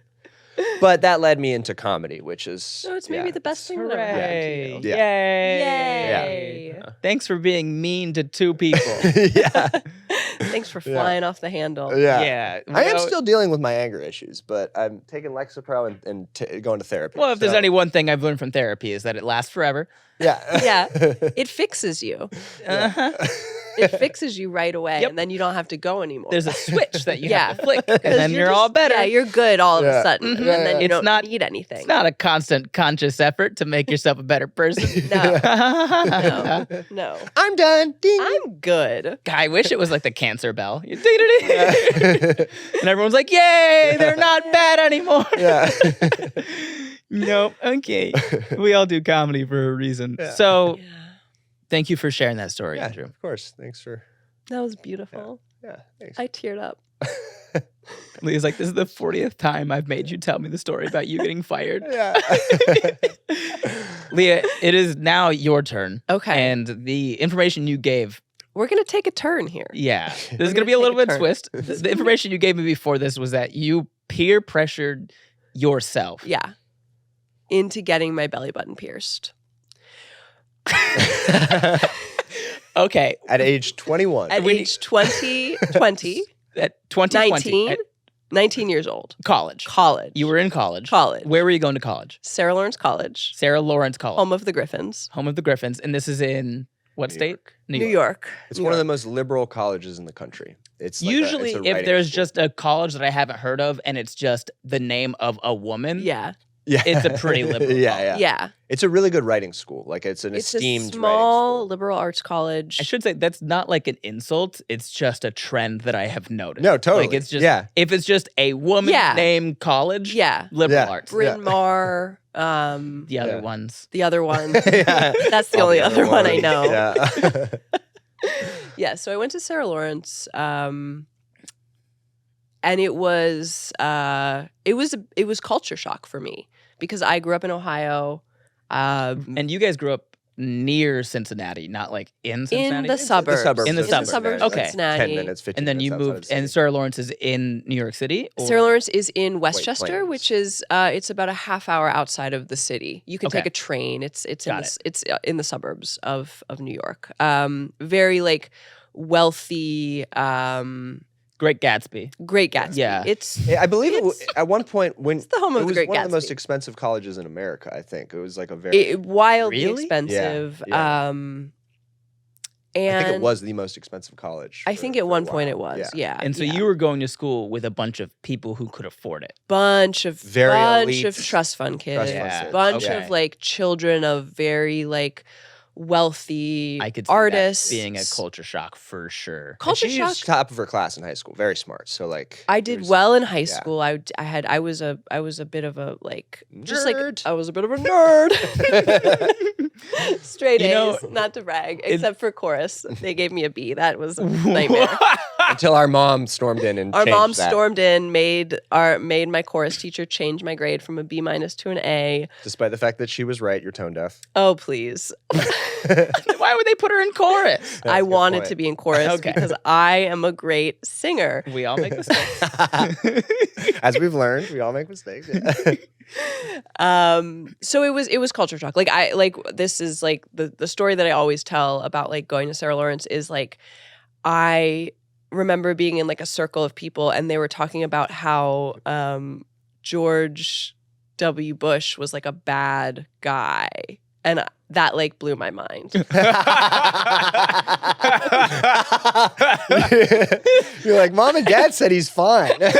But that led me into comedy, which is... So it's maybe the best thing that ever happened to you. Yay! Thanks for being mean to two people. Thanks for flying off the handle. Yeah. I am still dealing with my anger issues, but I'm taking Lexapro and going to therapy. Well, if there's any one thing I've learned from therapy is that it lasts forever. Yeah. Yeah. It fixes you. Uh-huh. It fixes you right away, Yep. and then you don't have to go anymore. There's a switch that you Yeah. have to flick, and then you're all better. Yeah, you're good all of a sudden, Mhm. and then you It's don't not- need anything. It's not a constant conscious effort to make yourself a better person. No. No. I'm done. Ding. I'm good. I wish it was like the cancer bell. You ding-a-ding. And everyone's like, yay, they're not bad anymore. Yeah. Nope. Okay. We all do comedy for a reason. Yeah. So Yeah. thank you for sharing that story, Yeah, Andrew. of course. Thanks for. That was beautiful. Yeah, thanks. I teared up. Leah's like, this is the 40th time I've made you tell me the story about you getting fired. Yeah. Leah, it is now your turn. Okay. And the information you gave, We're going to take a turn here. yeah, this is We're going to gonna be a little take a bit turn. twist. The information you gave me before this was that you peer pressured yourself. Yeah. Into getting my belly button pierced. Okay. At age 21. At When age 20, At 2020, 19, at 19 years old. college. College. You were in college. College. Where were you going to college? Sarah Lawrence College. Sarah Lawrence College. Home of the Griffins. Home of the Griffins. And this is in what New state? York. New York. It's New one of the York. most liberal colleges in the country. It's like Usually, it's a if writing there's school. just a college that I haven't heard of and it's just the name of a woman, Yeah. yeah. it's a pretty liberal yeah. Yeah. It's a really good writing school. Like it's an It's a esteemed small writing liberal arts college. I should say that's not like an insult. It's just a trend that I have noticed. No, totally. Like it's just Yeah. if it's just a woman Yeah. named college, Yeah. liberal Yeah. arts. Bryn Mawr. The other Yeah. ones. The other one. Yeah. That's the All only the other one I ones. know. Yeah. Yeah, so I went to Sarah Lawrence, and it was culture shock for me because I grew up in Ohio, And you guys grew up near Cincinnati, not like in Cincinnati. in the suburbs. In the suburbs. suburbs Okay. of Cincinnati. 10 minutes, 15 And then you minutes outside of moved, the and city. Sarah Lawrence is in New York City? Or- Sarah Lawrence is in Westchester, Plains. which is it's about a half hour outside of the city. You can Okay. take a train. It's Got it's in the suburbs of New York. Very like wealthy, Great Gatsby. Great Gatsby. Yeah. It's I believe It's- at one point when it's the home of it the was Great one of the most Gatsby. expensive colleges in America. I think it was like a very. Wildly Really? expensive. Yeah. And I think it was the most expensive college. I think at for a one point it while. was. Yeah. And so yeah. you were going to school with a bunch of people who could afford it. bunch of Very elite trust fund kids. fund kids. Bunch Okay. of like children of very like wealthy I could see artists. that being a culture shock for sure. And Culture she shock. was top of her class in high school. Very smart. So like I did there's- well in high yeah. school. I was a bit of a like just Nerd. like I was a bit of a nerd. Straight You know, A's, not to brag, except for chorus. They gave me a B. That was a nightmare. Until our mom stormed in and Our changed mom that. stormed in, made my chorus teacher change my grade from a B- to an A. Despite the fact that she was right, you're tone deaf. Oh please! Why would they put her in chorus? That's a I good wanted point. to be in chorus Okay. because I am a great singer. We all make mistakes. As we've learned, we all make mistakes. So it was culture shock. This is like the story that I always tell about like going to Sarah Lawrence is like I remember being in like a circle of people and they were talking about how George W. Bush was like a bad guy. And that like blew my mind. You're like, Mom and Dad said he's fine. Did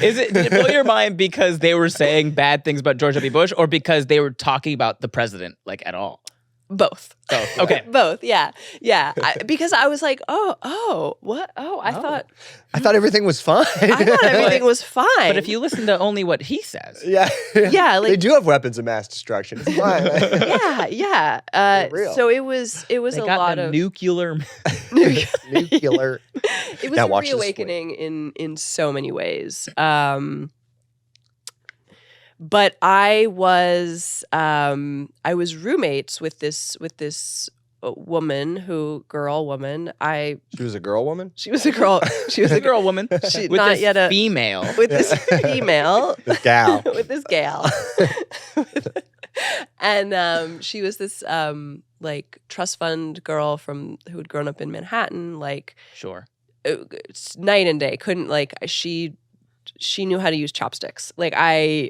it blow your mind because they were saying bad things about George W. Bush or because they were talking about the president like at all? Both. Oh, okay. Both. Yeah. Yeah. Because I was like, what? I thought everything was fine. I thought everything was fine. But if you listen to only what he says, Yeah. Yeah, like- they do have weapons of mass destruction. It's fine. yeah. They're real. So it was they a got lot the of nuclear. Nuclear. it was Now a watch this reawakening in so many ways. But I was roommates with this woman woman. She was a girl woman? She was a girl. She was a a girl. girl woman She with not this yet a female. with this female. This gal. With this gal. And she was this like trust fund girl who had grown up in Manhattan, like Sure. it's night and day. Couldn't like she knew how to use chopsticks. Like I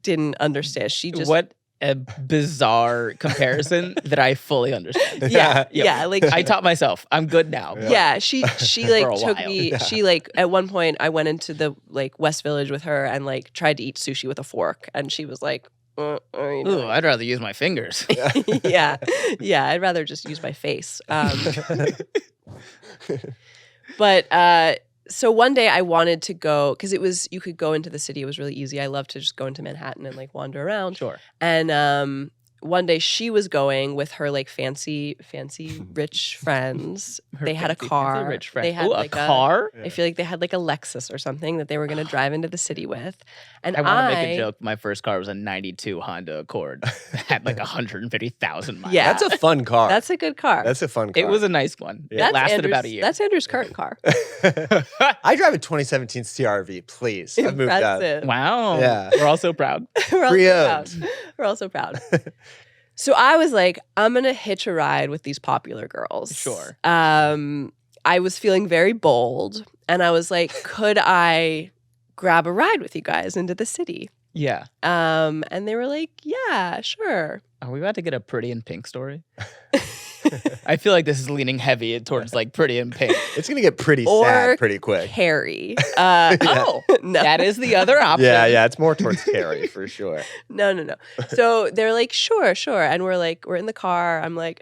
didn't understand. She just What a bizarre comparison that I fully understand. Yeah. Like I taught myself. I'm good now. yeah, she like For a took while. me. She like at one point I went into the like West Village with her and like tried to eat sushi with a fork, and she was like, what are you Ooh, doing? I'd rather use my fingers. yeah, I'd rather just use my face. But so one day I wanted to go because you could go into the city. It was really easy. I love to just go into Manhattan and like wander around. Sure. And one day she was going with her like fancy rich friends. They had a car. Rich friend. They had Ooh, like a car? I feel like they had like a Lexus or something that they were going to drive into the city with. And I want to make a joke. My first car was a 92 Honda Accord. Had like 150,000 miles. Yeah. That's a fun car. That's a good car. That's a fun car. It was a nice one. Yeah. It lasted Andrew's, about a year. That's Andrew's current car. I drive a 2017 CRV, please. I moved out. Impressive. Wow. Yeah. We're all so proud. We're all so Pre-owned. proud. We're all so proud. So I was like, I'm going to hitch a ride with these popular girls. Sure. I was feeling very bold, and I was like, could I grab a ride with you guys into the city? Yeah. And they were like, yeah, sure. Are we about to get a Pretty in Pink story? I feel like this is leaning heavy towards like Pretty in Pink. It's going to get pretty Or sad pretty quick. Carrie. Oh, No. that is the other option. Yeah. It's more towards Carrie for sure. No. So they're like, sure. And we're in the car. I'm like,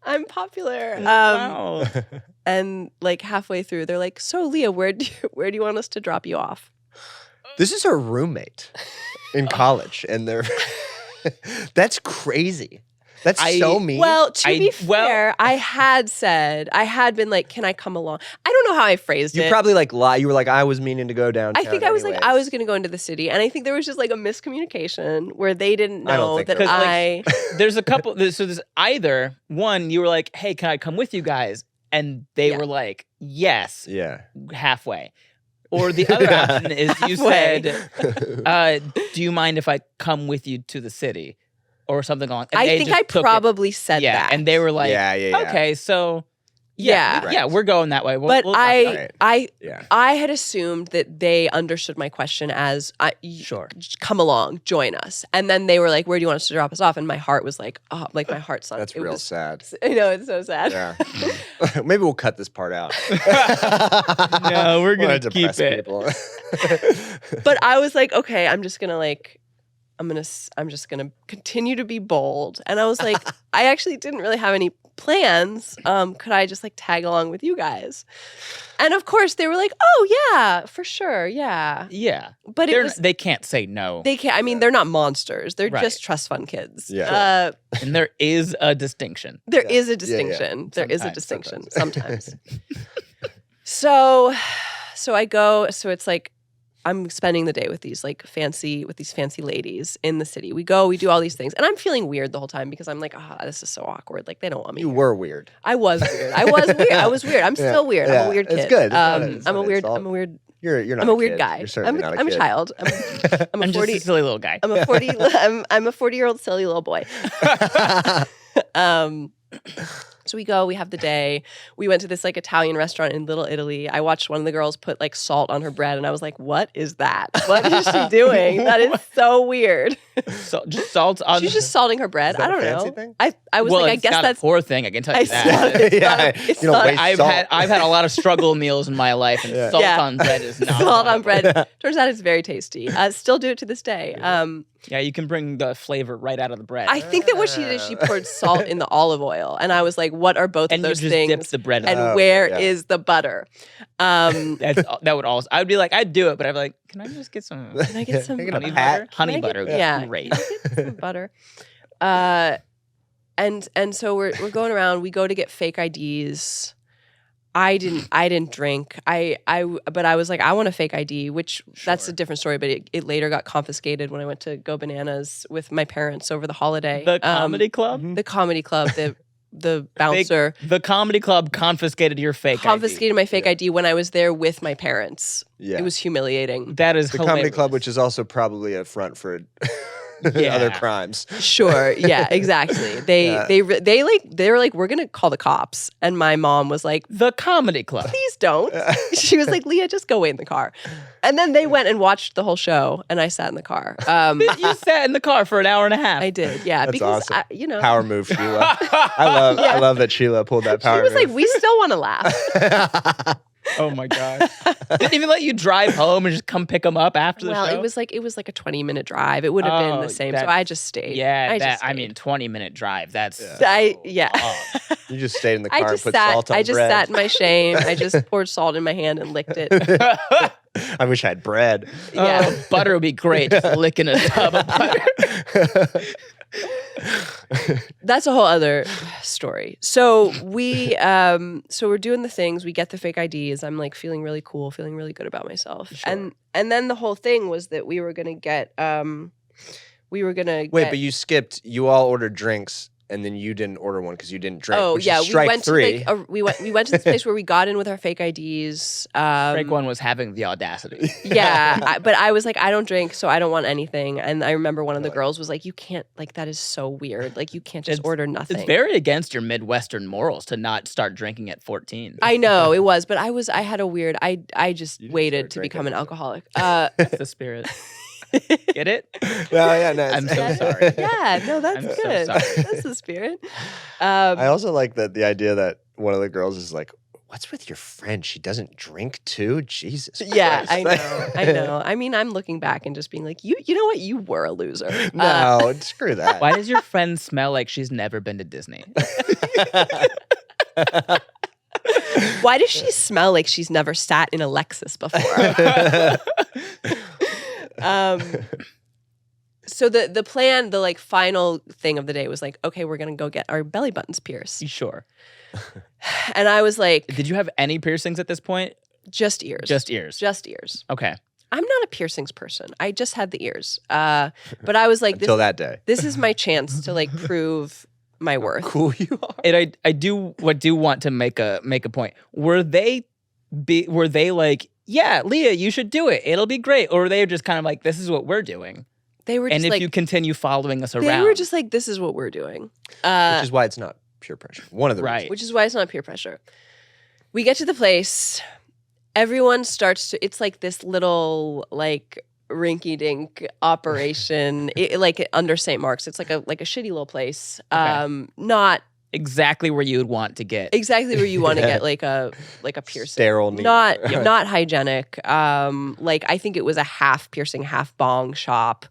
I'm popular. Wow. And like halfway through, they're like, so Leah, where do you want us to drop you off? This is her roommate in college, and they're that's crazy. That's so mean. Well, to be fair, I had been like, can I come along? I don't know how I phrased it. You probably like lie. You were like, I was meaning to go downtown. I think I was like, anyways. I was going to go into the city. And I think there was just like a miscommunication where they didn't I don't know think that there was. I. There's a couple. So there's either one, you were like, hey, can I come with you guys? And they Yeah. were like, yes, Yeah. halfway. Or the other option is you Halfway. said, do you mind if I come with you to the city? Or something along. And I they think just I took it. probably said Yeah, that. and they were like, Yeah. okay, so Yeah. yeah, we're going that way. But We'll talk about it. I had assumed that they understood my question as Sure. come along, join us. And then they were like, where do you want us to drop us off? And my heart was like, oh, like my heart sunk. That's real sad. I know, it's so sad. Yeah. Maybe we'll cut this part out. No, we're gonna Wanna keep depress it. people. But I was like, okay, I'm just gonna continue to be bold. And I was like, I actually didn't really have any plans. Could I just like tag along with you guys? And of course they were like, oh yeah, for sure, yeah. Yeah. But They can't say no. they can't. I mean, they're not monsters. They're Right. just trust fund kids. Yeah. And there is a distinction. There Yeah. is a Yeah, yeah. distinction. There is a Sometimes, distinction sometimes. So I go. So it's like I'm spending the day with these fancy ladies in the city. We go, we do all these things, and I'm feeling weird the whole time because I'm like, this is so awkward. Like they don't want me. You here. were weird. I was weird. I was weird. I'm still weird. I'm a weird kid. It's good. It's I'm not a an weird. insult. I'm a weird. You're not. I'm a weird kid. guy. You're certainly not a I'm kid. a child. I'm a I'm 40. just a silly little guy. I'm a 40. I'm a 40-year-old silly little boy. So we go, we have the day. We went to this like Italian restaurant in Little Italy. I watched one of the girls put like salt on her bread and I was like, what is that? What is she doing? That is so weird. So just salt on. She's just salting her bread. Is that I don't a fancy know. thing? I was well, like, I it's guess not that's a poor thing. I can tell you I that. It's Yeah, not- it's you don't not- waste I've salt. had a lot of struggle meals in my life, and Yeah. salt Yeah. on bread is not salt one on of them. bread. Turns out it's very tasty. Still do it to this day. Yeah, you can bring the flavor right out of the bread. I think that what she did is she poured salt in the olive oil, and I was like, "What are both and of those you just dip things? the bread in. And Oh, where yeah. is the butter?" That would also. I would be like, I'd do it, but I'd be like, can I just get some Can I get some Can I get a honey pat? butter? Honey Can I get- butter, yeah. great. some butter? And so we're going around. We go to get fake IDs. I didn't drink. But I was like, I want a fake ID, which that's a different story. But it later got confiscated when I went to go bananas with my parents over the holiday. The comedy club. The comedy club. The bouncer The comedy club confiscated your fake confiscated my fake ID when I was there with my parents. Yeah. It was humiliating. ID. That is The hilarious. comedy club, which is also probably a front for Yeah. other crimes. Sure. Yeah, exactly. They were like, we're gonna call the cops. And my mom was like, The comedy club. please don't. She was like, Leah, just go wait in the car. And then they went and watched the whole show, and I sat in the car. You sat in the car for an hour and a half. I did, yeah. That's because awesome. Power move, Sheila. I love that Sheila pulled that power She was move. like, we still want to laugh. Oh my God. Didn't even let you drive home and just come pick them up after the show? Well, it was like a 20-minute drive. It would have been the same, so I just stayed. Yeah, I mean, 20-minute drive. That's You just stayed in the car and put salt on I just bread. sat in my shame. I just poured salt in my hand and licked it. I wish I had bread. Yeah. Butter would be great. Just licking a tub of butter. That's a whole other story. So we're doing the things. We get the fake IDs. I'm like feeling really cool, feeling really good about myself. Sure. And then the whole thing was that we were gonna get Wait, but you skipped. You all ordered drinks, and then you didn't order one because you didn't drink. Oh which yeah, is strike three. we went to this place where we got in with our fake IDs. Strike one was having the audacity. Yeah, but I was like, I don't drink, so I don't want anything. And I remember one of the girls was like, you can't, like, that is so weird. Like, you can't just order nothing. It's very against your Midwestern morals to not start drinking at 14. I know it was, but I had a weird. I just waited to become an alcoholic. That's the spirit. Get it? Well, yeah, no. I'm so sorry. Yeah, no, that's I'm so good. sorry. That's the spirit. I also like the idea that one of the girls is like, "What's with your friend? She doesn't drink too? Jesus." Yeah, Christ." I know. I mean, I'm looking back and just being like, you know what? You were a loser. No, screw that. Why does your friend smell like she's never been to Disney? Why does she smell like she's never sat in a Lexus before? So the plan, the like final thing of the day was like, okay, we're gonna go get our belly buttons pierced. You sure? And I was like, Did you have any piercings at this point? just ears. Just ears. Just ears. Okay. I'm not a piercings person. I just had the ears. But I was like, Until that day. this is my chance to like prove my worth. Cool you are. And I do want to make a point. Were they like, yeah, Leah, you should do it. It'll be great. Or were they just kind of like, this is what we're doing? They were just And if like, you continue following us around. they were just like, this is what we're doing. Which is why it's not peer pressure. One of the Right. reasons. Which is why it's not peer pressure. We get to the place. Everyone starts to, it's like this little like rinky-dink operation, like under St. Mark's. It's like a shitty little place. Okay. Not exactly where you would want to get. exactly where you want to get like a piercing. Sterile needle. Not hygienic. Like I think it was a half piercing, half bong shop.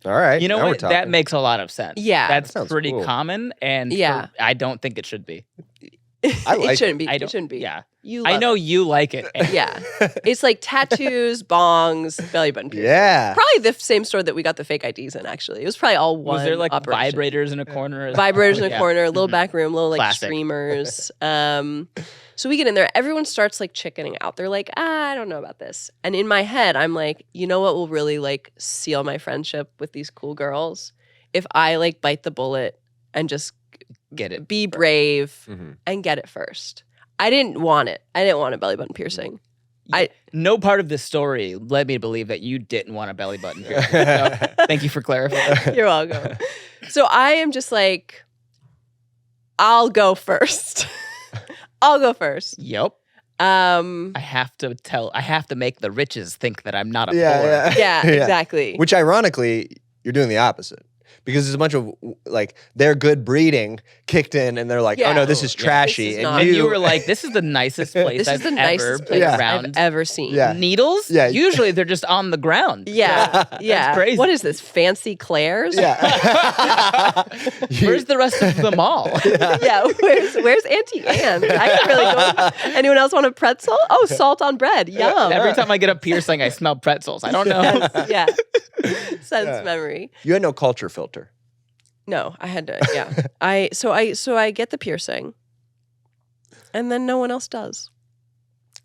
All right. You know now we're what? That talking. makes a lot of sense. Yeah. That's That sounds pretty cool. common, and Yeah. I don't think it should be. I like It shouldn't be. I It don't. shouldn't be. Yeah. You I love know it. you like it. Yeah. It's like tattoos, bongs, belly button piercing. Yeah. Probably the same store that we got the fake IDs in, actually. It was probably all one Was there like operation. vibrators in a corner? Vibrators in a Yeah. corner, a little back room, little like Classic. streamers. So we get in there. Everyone starts like chickening out. They're like, I don't know about this. And in my head, I'm like, you know what will really like seal my friendship with these cool girls? If I like bite the bullet and just Get it. be brave Mhm. and get it first. I didn't want it. I didn't want a belly button piercing. No part of this story led me to believe that you didn't want a belly button piercing. So, thank you for clarifying. You're welcome. So I am just like, I'll go first. I'll go first. Yep. Um, I have to make the riches think that I'm not a Yeah, poor. yeah. yeah, exactly. Which ironically, you're doing the opposite. Because there's a bunch of like their good breeding kicked in, and they're like, Yeah. "Oh no, this is trashy." This is and not- And you were like, this is the nicest place This I've is the ever nicest been place Yeah. around. I've ever seen. Yeah. Needles? Yeah. Usually they're just on the ground. Yeah. Yeah. crazy. What is this? Fancy Claire's? yeah. Where's the rest of them all? Yeah. Where's Auntie Anne's? I can really go. Anyone else want a pretzel? Oh, salt on bread. Yum. Every time I get a piercing, I smell pretzels. I don't know. Yeah. Sense Yeah. memory. You had no culture filter. No, I had to. Yeah. So I get the piercing, and then no one else does.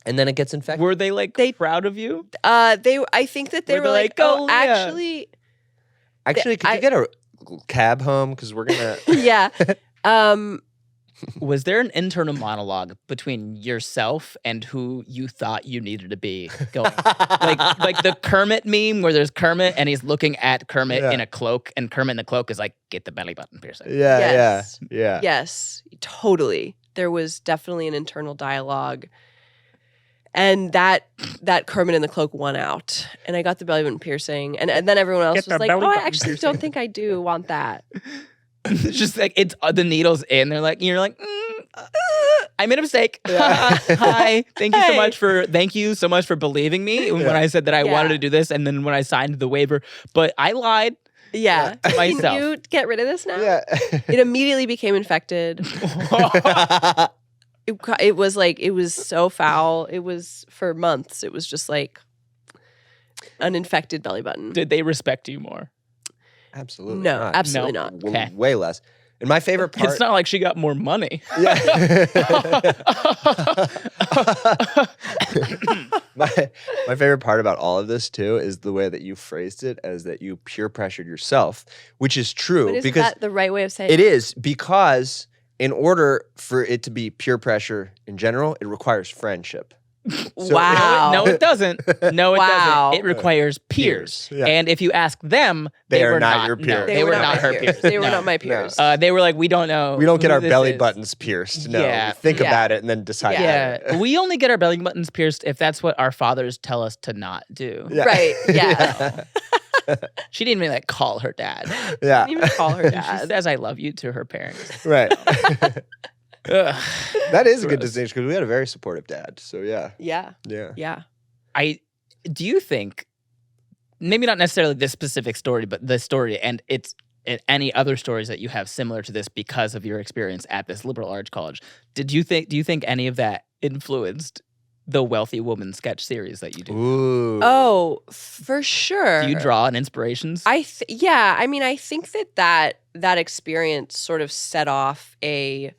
And then it gets infected. Were they like proud of you? I think that they Were were they like, like, "Go, oh, Leah." actually, Actually, could I- you get a cab home? Because we're gonna. yeah. Was there an internal monologue between yourself and who you thought you needed to be going? like the Kermit meme where there's Kermit and he's looking at Kermit Yeah. in a cloak, and Kermit in the cloak is like, get the belly button piercing. Yeah, Yes. yeah. Yes, totally. There was definitely an internal dialogue. And that Kermit and the Cloak won out. And I got the belly button piercing. And then everyone else was like, oh, I actually don't think I do want that. It's just like it's the needles in. They're like, you're like, I made a mistake. Hi, thank you so much for believing me when I said that I wanted to do this, and then when I signed the waiver, but I lied. Yeah, to myself. Can you get rid of this now? Yeah. It immediately became infected. It was so foul. It was for months. It was just like an infected belly button. Did they respect you more? Absolutely No, not. absolutely not. Okay. Way less. And my favorite part. It's not like she got more money. Yeah. my favorite part about all of this too is the way that you phrased it as that you peer pressured yourself, which is true. But isn't because that the right way of saying it is, because in order for it to be peer pressure in general, it requires friendship. So- Wow. No, it doesn't. No, it Wow. doesn't. It requires peers. Yeah. And if you ask them, They are were not your no, peers. they were not her peers. They were No. not my peers. They were like, we don't know. We don't get who our this belly is. buttons pierced. No, Yeah. we think Yeah. about it and then decide. Yeah, we only get our belly buttons pierced if that's what our fathers tell us to not do. Yeah. Right. Yeah. She didn't even like call her dad. Yeah. Didn't even call her She dad. says I love you to her parents. Right. Ugh. That is a good Gross. distinction because we had a very supportive dad. So yeah. Yeah. Yeah. Yeah. Do you think, maybe not necessarily this specific story, but the story and any other stories that you have similar to this because of your experience at this liberal arts college, do you think any of that influenced the Wealthy Woman sketch series that you do? Ooh. Oh, for sure. Do you draw on inspirations? Yeah. I mean, I think that experience sort of set off a,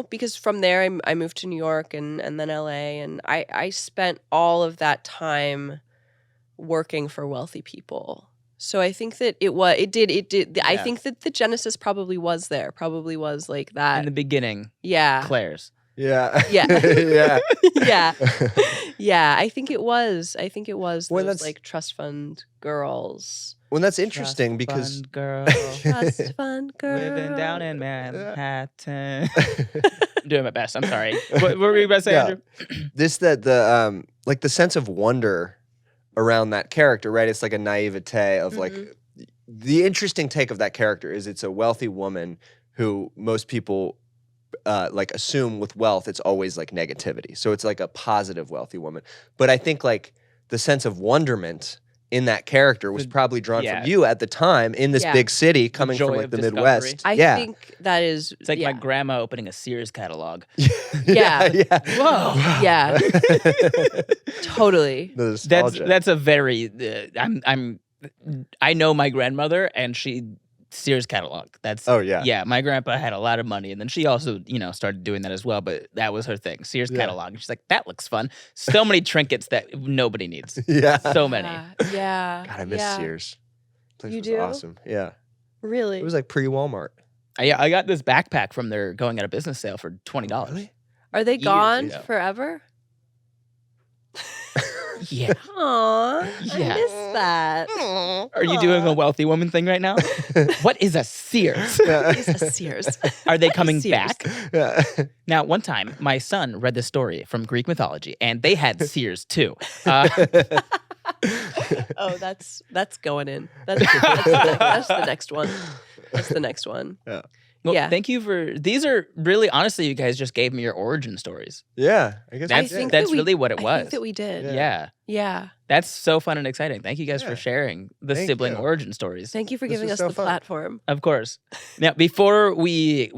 because from there I moved to New York and then LA, and I spent all of that time working for wealthy people. So I think that it did. I think that the genesis probably was like that. In the beginning, Yeah. Claire's. Yeah. Yeah. Yeah. Yeah. Yeah. I think it was Well, those that's- like trust fund girls. Well, that's interesting Trust because fund girl Trust fund girl. living down in Manhattan. I'm doing my best. I'm sorry. What were you about to say, Yeah. Andrew? the sense of wonder around that character, right? It's like a naivete of like the interesting take of that character is it's a wealthy woman who most people like assume with wealth it's always like negativity. So it's like a positive wealthy woman. But I think like the sense of wonderment in that character was probably drawn from you at the time in this big city coming from joy like of the discovery. Midwest. I think that is. It's like my grandma opening a Sears catalog. Yeah. Yeah. Whoa. Yeah. Totally. The nostalgia. That's a very. I know my grandmother, and she Sears catalog. That's yeah. My grandpa had a lot of money, and then she also started doing that as well. But that was her thing, Sears catalog. And she's like, that looks fun. So many trinkets that nobody needs. Yeah. So many. Yeah. God, I miss Sears. Place You was do? awesome. Yeah. Really? It was like pre-Walmart. I got this backpack from their going out of business sale for $20. Really? Are they gone ago. forever? Yeah. Aw, Yeah. I miss that. Are you doing a wealthy woman thing right now? What is a Sears? It's a Sears. Are they coming Sears. back? Yeah. Now, one time, my son read this story from Greek mythology, and they had Sears too. Oh, that's going in. That's the next one. That's the next one. Yeah. Well, Yeah. thank you for these. Are really honestly, you guys just gave me your origin stories. Yeah. I guess That's we did. that's really what it I was. think that we did. Yeah. Yeah. That's so fun and exciting. Thank you guys Yeah. for sharing the Thank sibling you. origin stories. Thank you for This giving was us so the fun. platform. Of course. Now, before we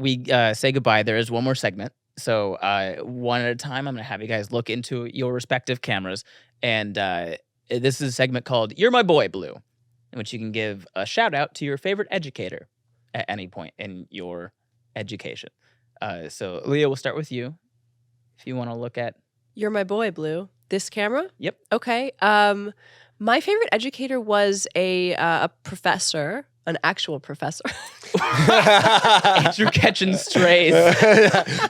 say goodbye, there is one more segment. So one at a time, I'm going to have you guys look into your respective cameras. And this is a segment called You're My Boy, Blue, in which you can give a shout out to your favorite educator at any point in your education. So, Leah, we'll start with you. If you want to look at... You're my boy, Blue. This camera? Yep. Okay. My favorite educator was a professor, an actual professor. Andrew catching strays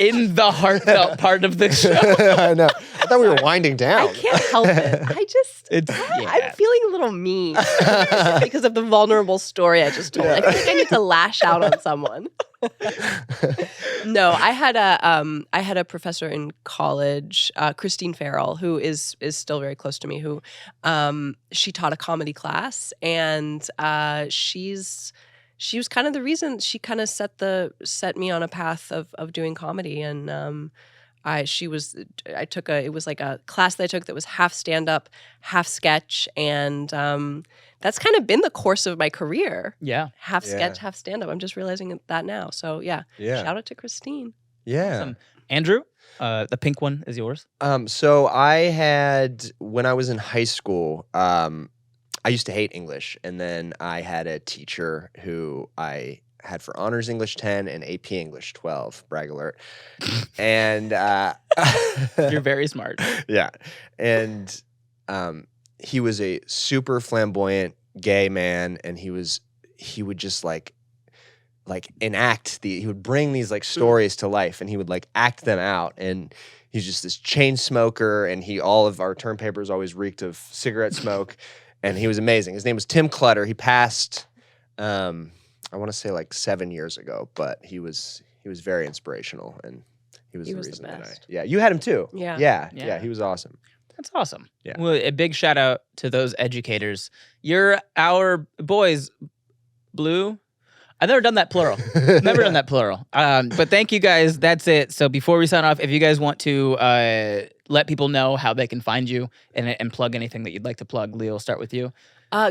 in the heartfelt part of the show. I know. I thought we were winding down. I can't help it. I'm feeling a little mean because of the vulnerable story I just told. I feel like I need to lash out on someone. No, I had a professor in college, Christine Farrell, who is still very close to me. Who she taught a comedy class, and she was kind of the reason. She kind of set me on a path of doing comedy, and it was like a class that I took that was half stand up, half sketch, and that's kind of been the course of my career. Yeah. Half sketch, half stand up. I'm just realizing that now. So yeah. Shout out to Christine. Yeah. Awesome. Andrew, the pink one is yours. So I had, when I was in high school, I used to hate English, and then I had a teacher who I had for honors English 10 and AP English 12, brag alert. And You're very smart. Yeah. And he was a super flamboyant gay man, and he would just like enact he would bring these like stories to life, and he would like act them out. And he's just this chain smoker, and all of our term papers always reeked of cigarette smoke. And he was amazing. His name was Tim Clutter. He passed, I want to say like 7 years ago, but he was very inspirational, and he was the reason that you had him too. Yeah. He was awesome. That's awesome. Yeah. Well, a big shout out to those educators. You're our boys, Blue. I've never done that plural. But thank you guys. That's it. So before we sign off, if you guys want to let people know how they can find you and plug anything that you'd like to plug, Leah, we'll start with you.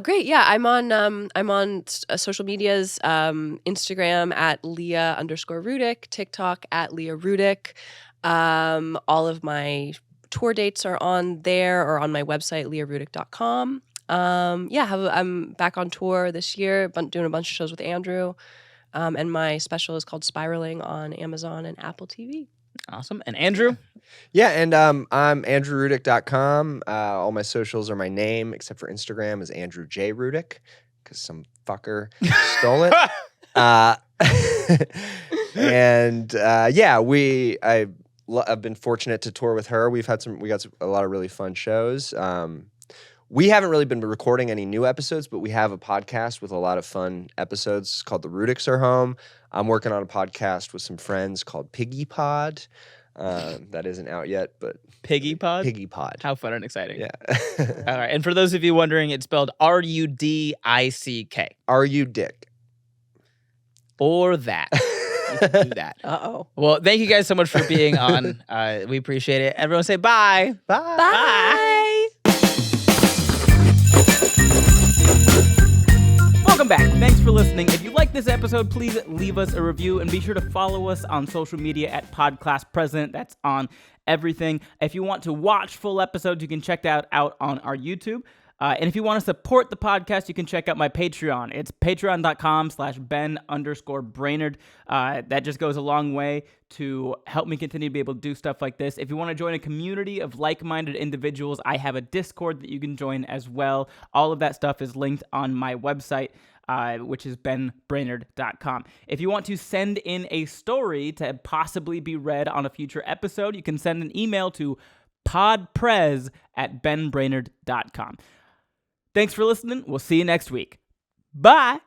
Great. Yeah, I'm on social medias, Instagram at Leah_Rudick, TikTok at Leah Rudick. All of my tour dates are on there or on my website, leahrudick.com. I'm back on tour this year, doing a bunch of shows with Andrew. And my special is called Spiraling on Amazon and Apple TV. Awesome. And Andrew? Yeah, and I'm andrewrudick.com. All my socials are my name, except for Instagram is Andrew J. Rudick, because some fucker stole it. I've been fortunate to tour with her. We got a lot of really fun shows. We haven't really been recording any new episodes, but we have a podcast with a lot of fun episodes called The Rudicks Are Home. I'm working on a podcast with some friends called Piggy Pod. That isn't out yet, but Piggy Pod? Piggy Pod. How fun and exciting. Yeah. All right. And for those of you wondering, it's spelled Rudick. Rudick. Or that. You can do that. Uh-oh. Well, thank you guys so much for being on. We appreciate it. Everyone say bye. Bye. Bye. Welcome back. Thanks for listening. If you like this episode, please leave us a review and be sure to follow us on social media at PodClass President. That's on everything. If you want to watch full episodes, you can check that out on our YouTube. And if you want to support the podcast, you can check out my Patreon. It's patreon.com/Ben_Brainerd. That just goes a long way to help me continue to be able to do stuff like this. If you want to join a community of like-minded individuals, I have a Discord that you can join as well. All of that stuff is linked on my website, which is benbrainerd.com. If you want to send in a story to possibly be read on a future episode, you can send an email to podprez@benbrainerd.com. Thanks for listening. We'll see you next week. Bye.